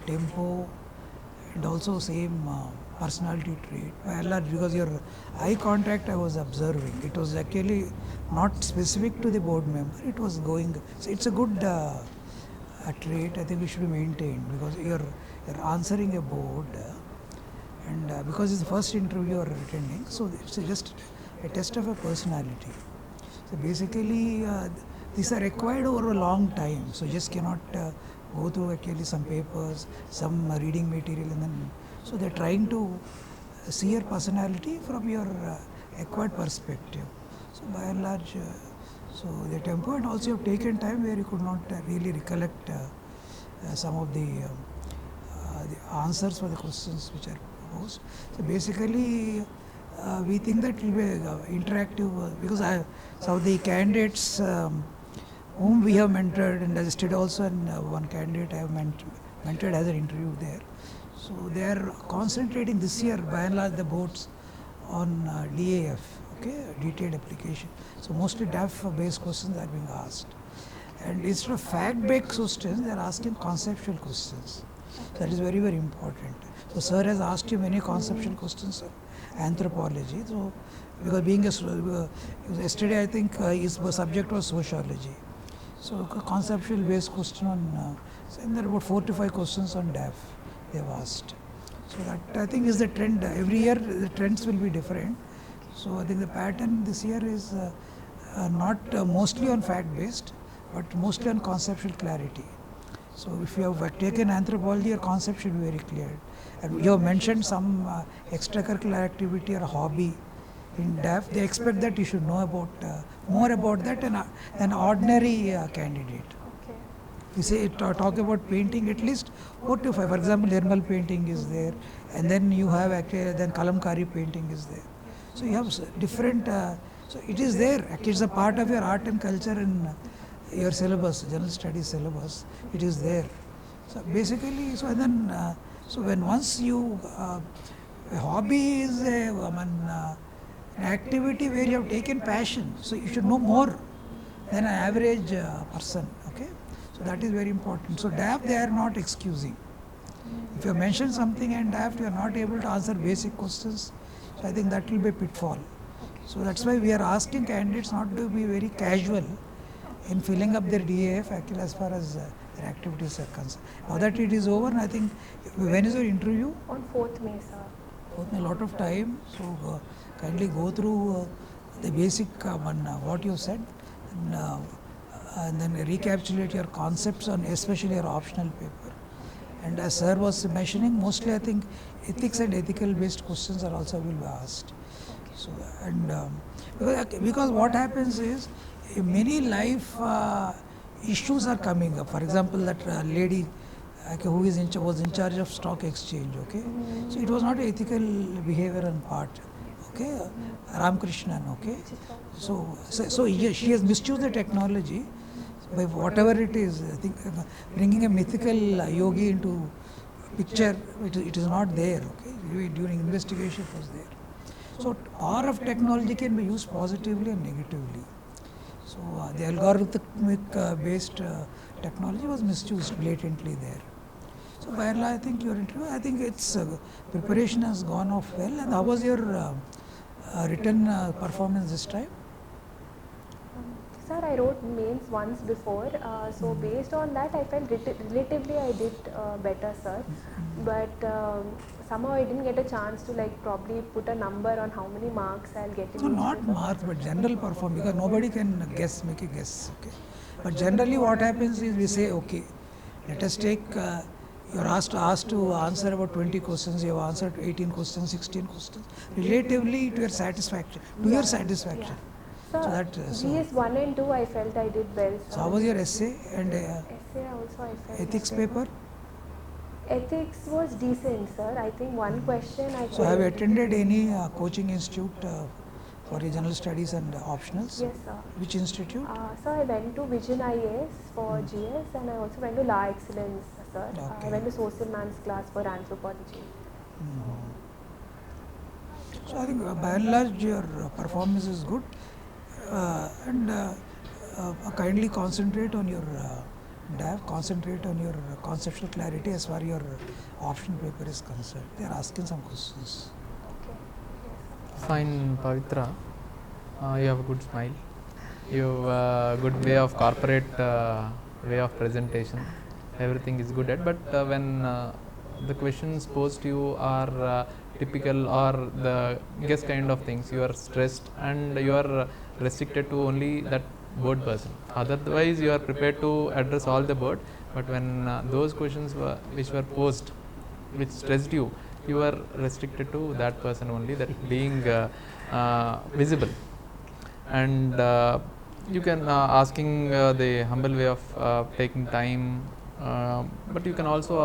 tempo and also same personality trait. By and large, because your eye contact I was observing, it was actually not specific to the board member. It was going. So it's a good trait. I think we should maintain because you're answering a board. And because it's the first interview you are attending, so it's just a test of a personality. So basically, these are required over a long time. So you just cannot go through actually some papers, some reading material, and then so they're trying to see your personality from your acquired perspective. So by and large, so the tempo and also you have taken time where you could not really recollect some of the answers for the questions which are proposed. So basically, we think that it will be interactive because some of the candidates whom we have mentored, and as I also, and one candidate I have mentored as an interview there. So they are concentrating this year by and large the boards on DAF, okay, detailed application. So mostly DAF based questions are being asked. And instead of fact based questions, they are asking conceptual questions. That is very, very important. So sir has asked you many conceptual questions on anthropology. So because being yesterday I think his subject was sociology. So a conceptual based question on, and there are about 4 to 5 questions on DAF they have asked. So that I think is the trend. Every year the trends will be different. So I think the pattern this year is not mostly on fact based, but mostly on conceptual clarity. So if you have taken anthropology, your concept should be very clear. And you have mentioned some extracurricular activity or hobby in DAF, they expect that you should know about more about that than an ordinary candidate. Okay. You say talk about painting, at least 4 to 5. For example, thermal painting is there, and then you have actually then kalamkari painting is there. So you have different. So it is there. Actually, it's a part of your art and culture in your syllabus, general studies syllabus. It is there. So basically, so and then so when once you a hobby is an activity where you have taken passion, so you should know more than an average person. Okay, so that is very important. So DAF they are not excusing. If you mention something in DAF, you are not able to answer basic questions. So I think that will be a pitfall. So that's why we are asking candidates not to be very casual in filling up their DAF actually as far as their activities are concerned. Now that it is over, I think when is your interview? On 4th May, sir. A lot of time, so kindly go through the basic what you said, and then recapitulate your concepts on especially your optional paper. And as sir was mentioning, mostly I think ethics and ethical based questions are also will be asked. So and because what happens is many life issues are coming up. For example, that lady who was in charge of stock exchange. Okay, so it was not ethical behavior on part. Okay, Ramkrishnan. Okay, so she has misused the technology by whatever it is. I think bringing a mythical yogi into picture, it is not there. Okay, during investigation it was there. So power of technology can be used positively and negatively. So the algorithmic based technology was misused blatantly there. So by and large, I think your interview, I think its preparation has gone off well. And how was your written performance this time? Sir, I wrote mains once before, so based on that, I felt relatively I did better, sir. But somehow I didn't get a chance to like probably put a number on how many marks I'll get in So each not paper. marks, but general performance, because nobody can guess, make a guess. Okay. But generally, what happens is we say, okay, let us take. You're asked to answer about 20 questions. You have answered 18 questions, 16 questions. Relatively, to your satisfaction. To your satisfaction. So that, GS 1 and 2, I felt I did well, sir. So how was your essay and Essay also I felt. ethics I did. paper? Ethics was decent, sir. I think one question I. So have you attended any coaching institute for your general studies and optionals? Yes, sir. Which institute? So I went to Vijayawada IAS for GS, and I also went to Law Excellence, sir. I Okay. went to Social Man's class for anthropology. So I think by and large your performance is good, and kindly concentrate on your DAF, concentrate on your conceptual clarity as far as your option paper is concerned. They are asking some questions. Okay. Yes, sir. Fine, Pavitra. You have a good smile. You have a good way of corporate way of presentation. Everything is good at. But when the questions posed to you are typical or the guess kind of things, you are stressed and you are restricted to only that board person. Otherwise, you are prepared to address all the board. But when those questions which were posed, which stressed you, you are restricted to that person only, that being visible. And you can asking the humble way of taking time, but you can also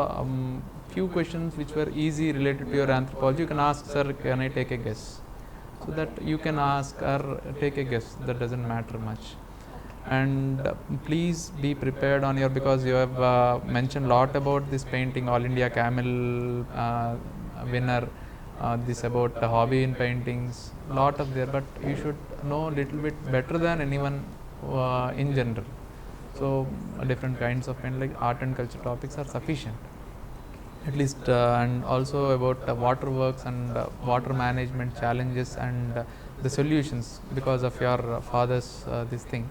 few questions which were easy related to your anthropology. You can ask, sir, can I take a guess? So that you can ask or take a guess. That doesn't matter much. And please be prepared on your, because you have mentioned a lot about this painting, All India Camel winner, this about the hobby in paintings, lot of there, but you should know a little bit better than anyone in general. So different kinds of paint like art and culture topics are sufficient, at least, and also about waterworks and water management challenges and the solutions because of your father's this thing.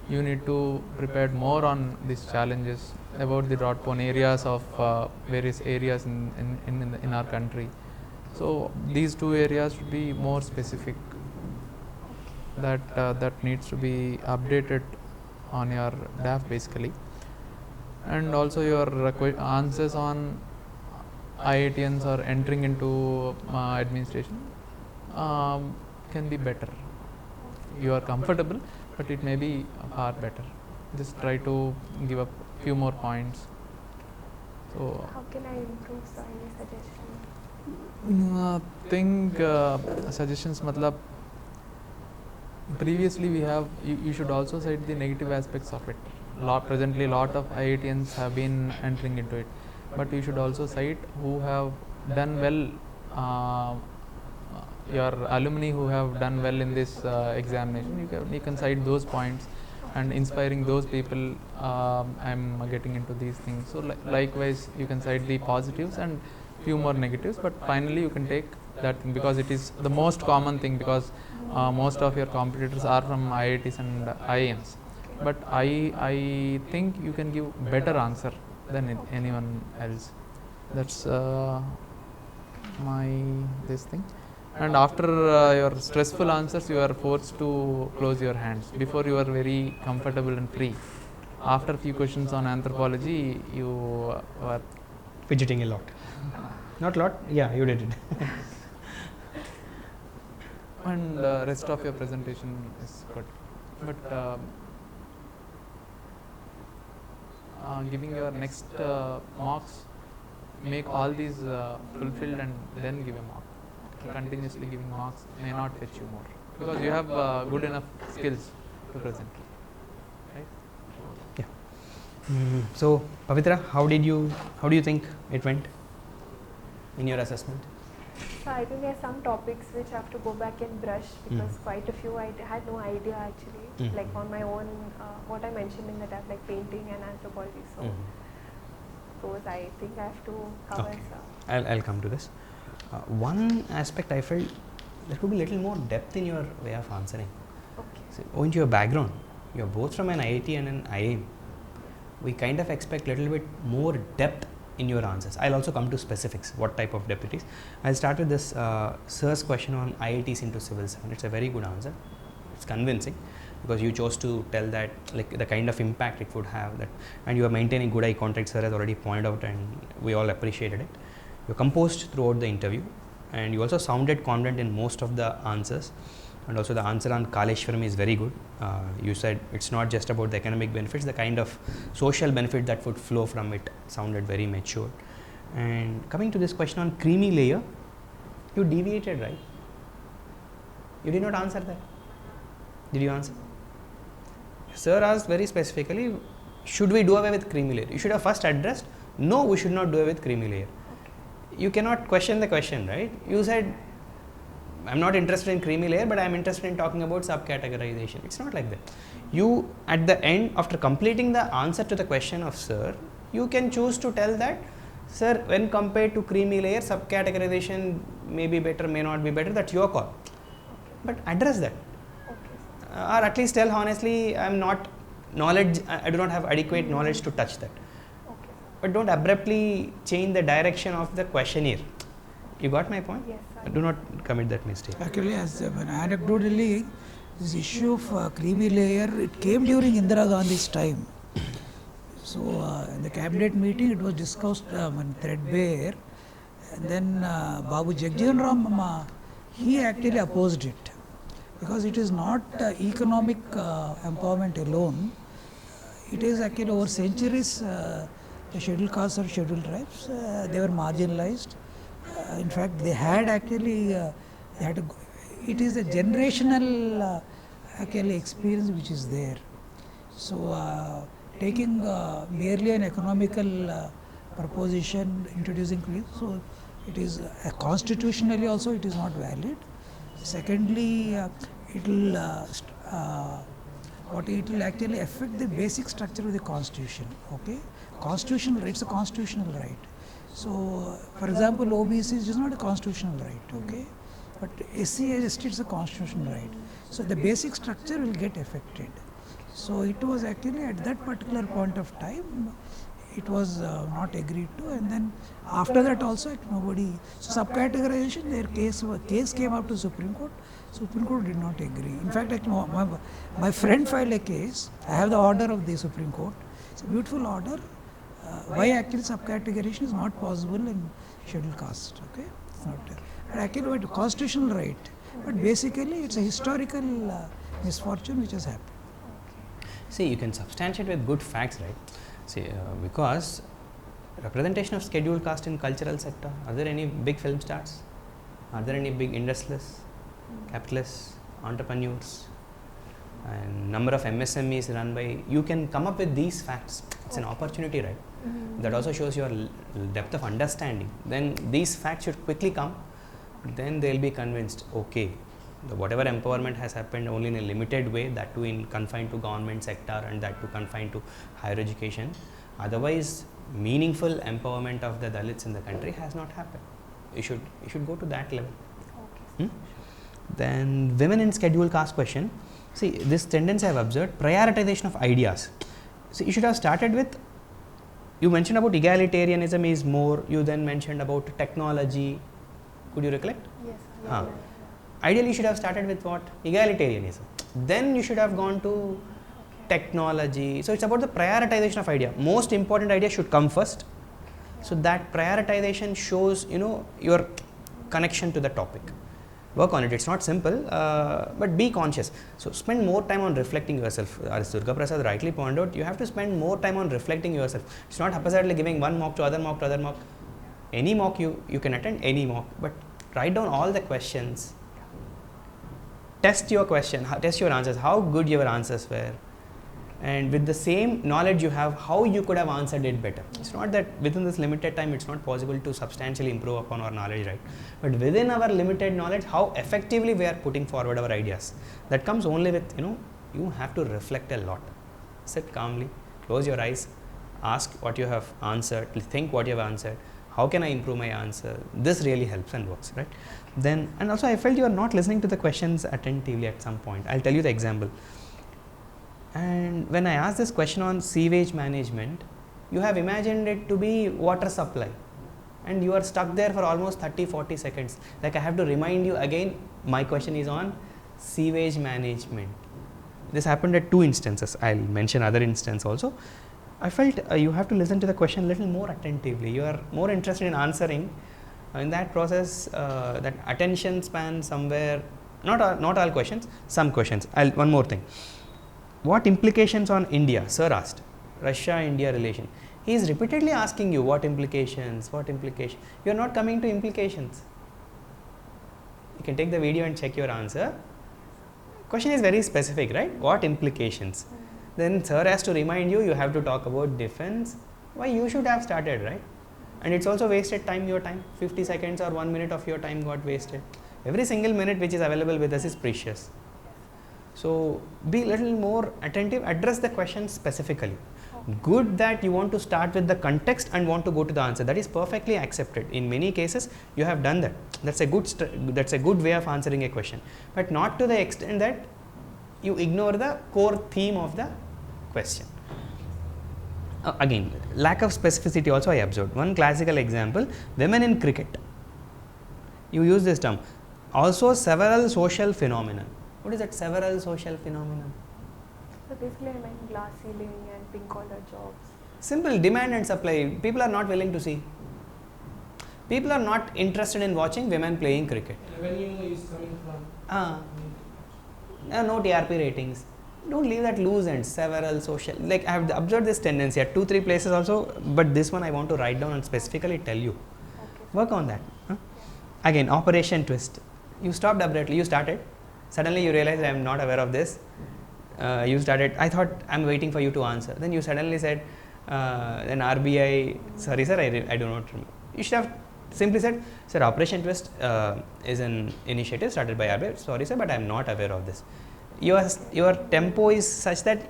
You need to prepare more on these challenges about the drought prone areas of various areas in our country. So these two areas should be more specific. That needs to be updated on your DAF basically, and also your answers on IITians or entering into administration can be better. You are comfortable, but it may be far better. Just try to give up few more points. So How can I improve, sir? Any suggestions? Suggestions matlab, previously we have, you should also cite the negative aspects of it. Presently lot of IITians have been entering into it, but you should also cite who have done well, your alumni who have done well in this examination. You can cite those points and inspiring those people. I'm getting into these things. So likewise you can cite the positives and few more negatives, but finally you can take that thing because it is the most common thing, because most of your competitors are from IITs and IIMs. But I think you can give better answer than anyone else. That's my this thing. And after your stressful answers, you are forced to close your hands. Before you are very comfortable and free. After a few questions on anthropology, you were Fidgeting a lot. Not a lot? Yeah, you did it. And rest of your presentation is good. But giving your next marks, make all these fulfilled and then give a mark. Continuously giving marks may not fetch you more, because you have good enough skills to present. Right? Yeah. So, Pavitra, how do you think it went in your assessment? So I think there are some topics which I have to go back and brush, because quite a few I had no idea actually, like on my own, what I mentioned in the tab, like painting and anthropology. So those I think I have to cover. Okay. So. I'll come to this. One aspect I felt there could be little more depth in your way of answering. Okay. So, owing to your background, you're both from an IIT and an IIM. We kind of expect a little bit more depth in your answers. I'll also come to specifics, what type of depth it is. I'll start with this sir's question on IITs into civil servant. It's a very good answer. It's convincing because you chose to tell that, like, the kind of impact it would have, that, and you are maintaining good eye contact, sir has already pointed out, and we all appreciated it. You're composed throughout the interview, and you also sounded confident in most of the answers. And also the answer on Kaleshwaram is very good. You said it's not just about the economic benefits, the kind of social benefit that would flow from it sounded very mature. And coming to this question on creamy layer, you deviated, right? You did not answer that. Did you answer? Sir asked very specifically, should we do away with creamy layer? You should have first addressed, no, we should not do away with creamy layer. You cannot question the question, right? You said, I'm not interested in creamy layer, but I'm interested in talking about subcategorization. It's not like that. You, at the end, after completing the answer to the question of sir, you can choose to tell that, sir, when compared to creamy layer, subcategorization may be better, may not be better, that's your call. But address that. Or at least tell honestly, I do not have adequate knowledge to touch that. But don't abruptly change the direction of the questionnaire. You got my point? Yes. Do not commit that mistake. Actually, as anecdotally, this issue of creamy layer, it came during Indira Gandhi's time. So, in the cabinet meeting, it was discussed threadbare, and then Babu Jagjeevan Ram, he actually opposed it, because it is not economic empowerment alone. It is actually over centuries, the scheduled castes or scheduled tribes, they were marginalized. In fact, they had actually, it is a generational actually experience which is there. So, taking merely an economical proposition, introducing cream, so it is constitutionally also it is not valid. Secondly, it will actually affect the basic structure of the constitution. Okay, constitutional right, it's a constitutional right. So, for example, OBC is not a constitutional right, okay, but SC ST is a constitutional right. So, the basic structure will get affected. So, it was actually at that particular point of time, it was not agreed to, and then after that also nobody. So, subcategorization, their case came up to Supreme Court. Supreme Court did not agree. In fact, my friend filed a case. I have the order of the Supreme Court. It's a beautiful order. Why actually subcategorization is not possible in scheduled caste, okay? It's not there. But actually, it's a constitutional right. But basically, it's a historical misfortune which has happened. See, you can substantiate with good facts, right? See, because representation of scheduled caste in cultural sector, are there any big film stars? Are there any big industrialists, capitalists, entrepreneurs, and number of MSMEs run by, you can come up with these facts. It's an opportunity, right? That also shows your depth of understanding. Then these facts should quickly come, then they'll be convinced, okay, whatever empowerment has happened only in a limited way, that too in confined to government sector and that too confined to higher education. Otherwise, meaningful empowerment of the Dalits in the country has not happened. You should go to that level. Okay. Then women in scheduled caste question. See, this tendency I have observed, prioritization of ideas. So you should have started with, you mentioned about egalitarianism is more, you then mentioned about technology. Could you recollect? Yes. Ideally, you should have started with what? Egalitarianism. Then you should have gone to technology. So it's about the prioritization of idea. Most important idea should come first. So that prioritization shows, your connection to the topic. Work on it. It's not simple, but be conscious. So spend more time on reflecting yourself. As Durga Prasad rightly pointed out, you have to spend more time on reflecting yourself. It's not haphazardly giving one mock to other mock to other mock. Any mock you can attend any mock, but write down all the questions. Test your question, test your answers, how good your answers were, and with the same knowledge you have, how you could have answered it better. It's not that within this limited time it's not possible to substantially improve upon our knowledge, right? But within our limited knowledge, how effectively we are putting forward our ideas. That comes only with, you have to reflect a lot. Sit calmly, close your eyes, ask what you have answered, think what you have answered. How can I improve my answer? This really helps and works, right? Then, and also I felt you are not listening to the questions attentively at some point. I'll tell you the example. And when I asked this question on sewage management, you have imagined it to be water supply, and you are stuck there for almost 30-40 seconds. Like I have to remind you again, my question is on sewage management. This happened at 2 instances. I'll mention other instance also. I felt you have to listen to the question a little more attentively. You are more interested in answering. In that process, that attention span somewhere, not all questions, some questions. One more thing. What implications on India? Sir asked. Russia-India relation. He is repeatedly asking you what implications, what implication. You are not coming to implications. You can take the video and check your answer. Question is very specific, right? What implications? Then sir has to remind you, you have to talk about defense. Why you should have started, right? And it's also wasted time, your time. 50 seconds or 1 minute of your time got wasted. Every single minute which is available with us is precious. So be a little more attentive, address the question specifically. Good that you want to start with the context and want to go to the answer. That is perfectly accepted. In many cases, you have done that. That's a good way of answering a question. But not to the extent that you ignore the core theme of the question. Again, lack of specificity also I observed. One classical example, women in cricket. You use this term. Also several social phenomena. What is that several social phenomena? So basically I meant glass ceiling and pink collar jobs. Simple, demand and supply. People are not willing to see. People are not interested in watching women playing cricket. Revenue is coming from. No TRP ratings. Don't leave that loose ends. Several social. Like I have observed this tendency at 2-3 places also, but this one I want to write down and specifically tell you. Okay. Work on that. Again, operation twist. You stopped abruptly. You started. Suddenly you realized I am not aware of this. You started. I thought I am waiting for you to answer. Then you suddenly said, then RBI. Sorry, sir, I do not remember. You should have simply said, sir, operation twist is an initiative started by RBI. Sorry, sir, but I am not aware of this. Your tempo is such that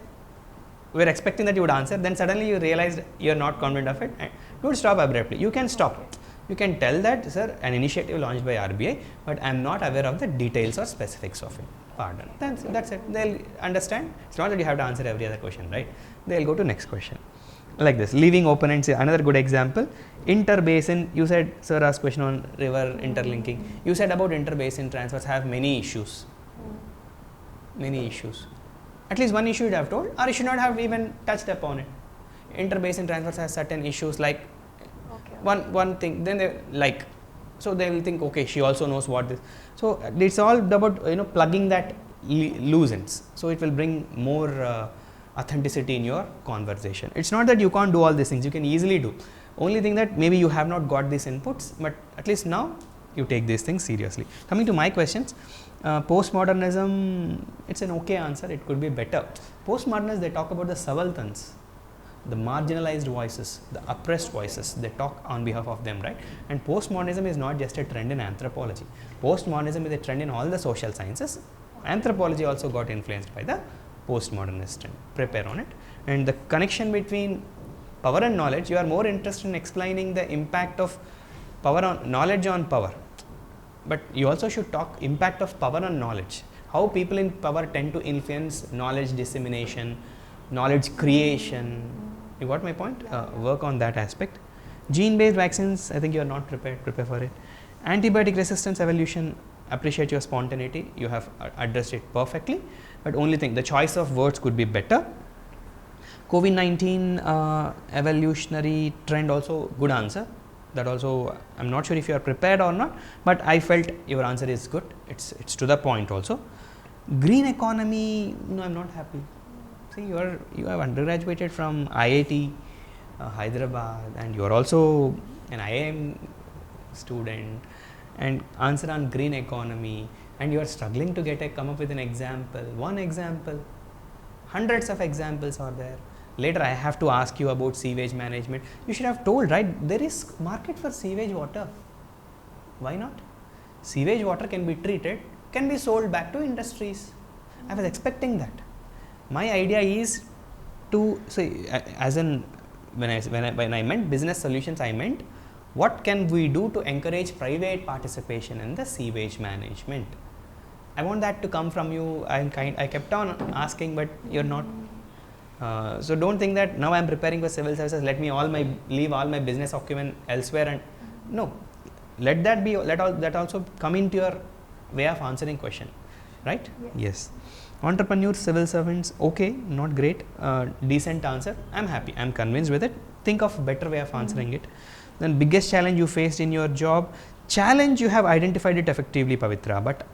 we are expecting that you would answer. Then suddenly you realized you are not confident of it. Don't stop abruptly. You can stop. You can tell that, sir, an initiative launched by RBI, but I am not aware of the details or specifics of it. Pardon. That's it. They'll understand. It's not that you have to answer every other question, right? They'll go to next question. Like this, leaving open ends. Another good example. Interbasin. You said, sir asked question on river interlinking. You said about interbasin transfers have many issues. Many issues. At least one issue you have told, or you should not have even touched upon it. Interbasin transfers has certain issues like one thing. Then they like, so they will think, okay, she also knows what this. So it's all about plugging that loose ends. So it will bring more authenticity in your conversation. It's not that you can't do all these things. You can easily do. Only thing that maybe you have not got these inputs, but at least now you take these things seriously. Coming to my questions. Postmodernism, it's an okay answer, it could be better. Postmodernists, they talk about the subalterns, the marginalized voices, the oppressed voices, they talk on behalf of them, right? And postmodernism is not just a trend in anthropology. Postmodernism is a trend in all the social sciences. Anthropology also got influenced by the postmodernist trend. Prepare on it. And the connection between power and knowledge, you are more interested in explaining the impact of power on knowledge on power. But you also should talk impact of power on knowledge. How people in power tend to influence knowledge dissemination, knowledge creation. You got my point? Work on that aspect. Gene-based vaccines, I think you are not prepared. Prepare for it. Antibiotic resistance evolution, appreciate your spontaneity. You have addressed it perfectly. But only thing, the choice of words could be better. COVID-19 evolutionary trend also good answer. That also, I am not sure if you are prepared or not, but I felt your answer is good. It's to the point also. Green economy, no, I am not happy. See, you have undergraduated from IIT Hyderabad, and you are also an IIM student, and answer on green economy, and you are struggling to come up with an example. One example, hundreds of examples are there. Later I have to ask you about sewage management. You should have told, right, there is market for sewage water. Why not? Sewage water can be treated, can be sold back to industries. I was expecting that. My idea is to say, as in when I meant business solutions, I meant what can we do to encourage private participation in the sewage management. I want that to come from you. I kept on asking, but you're not So don't think that now I am preparing for civil services, let me leave all my business acumen elsewhere, and no, let that also come into your way of answering question, right? Yes. Entrepreneurs, civil servants, okay, not great, decent answer, I'm happy, I'm convinced with it. Think of better way of answering it. Then biggest challenge you faced in your job. Challenge, you have identified it effectively, Pavitra, but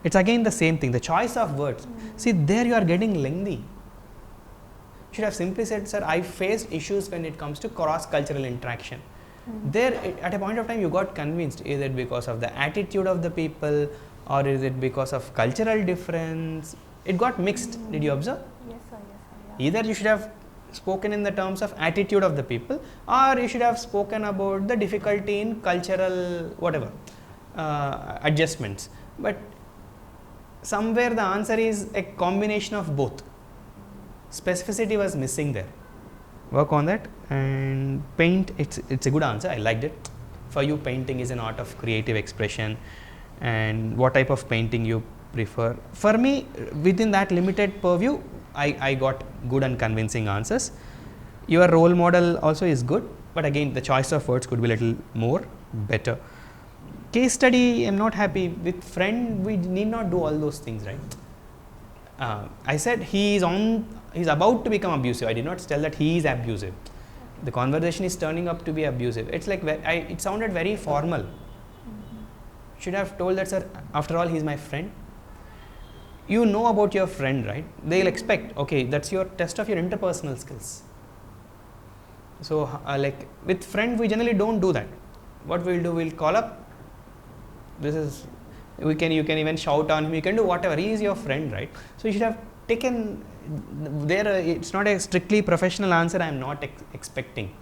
it's again the same thing, the choice of words. See, there you are getting lengthy. Should have simply said, sir, I faced issues when it comes to cross-cultural interaction. There, at a point of time, you got convinced, is it because of the attitude of the people, or is it because of cultural difference? It got mixed. Did you observe? Yes, sir. Yeah. Either you should have spoken in the terms of attitude of the people, or you should have spoken about the difficulty in cultural whatever adjustments. But somewhere the answer is a combination of both. Specificity was missing there. Work on that. And paint, it's a good answer, I liked it. For you, painting is an art of creative expression, and what type of painting you prefer. For me, within that limited purview, I got good and convincing answers. Your role model also is good, but again the choice of words could be a little more better. Case study, I'm not happy. With friend, we need not do all those things, right? I said he's about to become abusive. I did not tell that he is abusive. The conversation is turning up to be abusive. It's like, it sounded very formal. Should have told that, sir, after all, he's my friend. You know about your friend, right? They'll expect, okay, that's your test of your interpersonal skills. So, like with friend, we generally don't do that. What we'll do, we'll call up. You can even shout on him. You can do whatever. He is your friend, right? So you should have taken there. It's not a strictly professional answer. I am not expecting.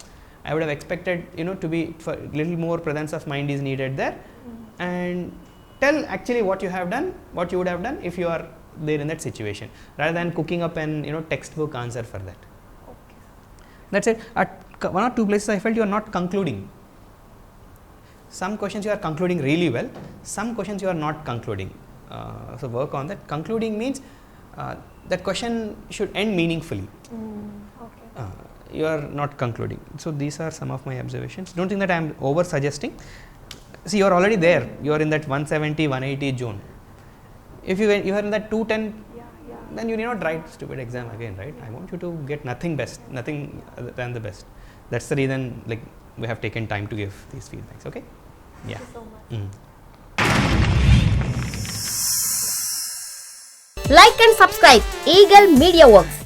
I would have expected, to be for little more presence of mind is needed there, and tell actually what you have done, what you would have done if you are there in that situation, rather than cooking up an textbook answer for that. Okay. That's it. At one or two places I felt you are not concluding. Some questions you are concluding really well, some questions you are not concluding. So work on that. Concluding means that question should end meaningfully. Okay. You are not concluding. So these are some of my observations. Don't think that I am over suggesting. See, you are already there. You are in that 170, 180 zone. If you are in that 210, then you need not write stupid exam again, right? I want you to get nothing other than the best. That's the reason, like, we have taken time to give these feedbacks. Okay? Yeah. Thank you so much. Like and subscribe Eagle Media Works.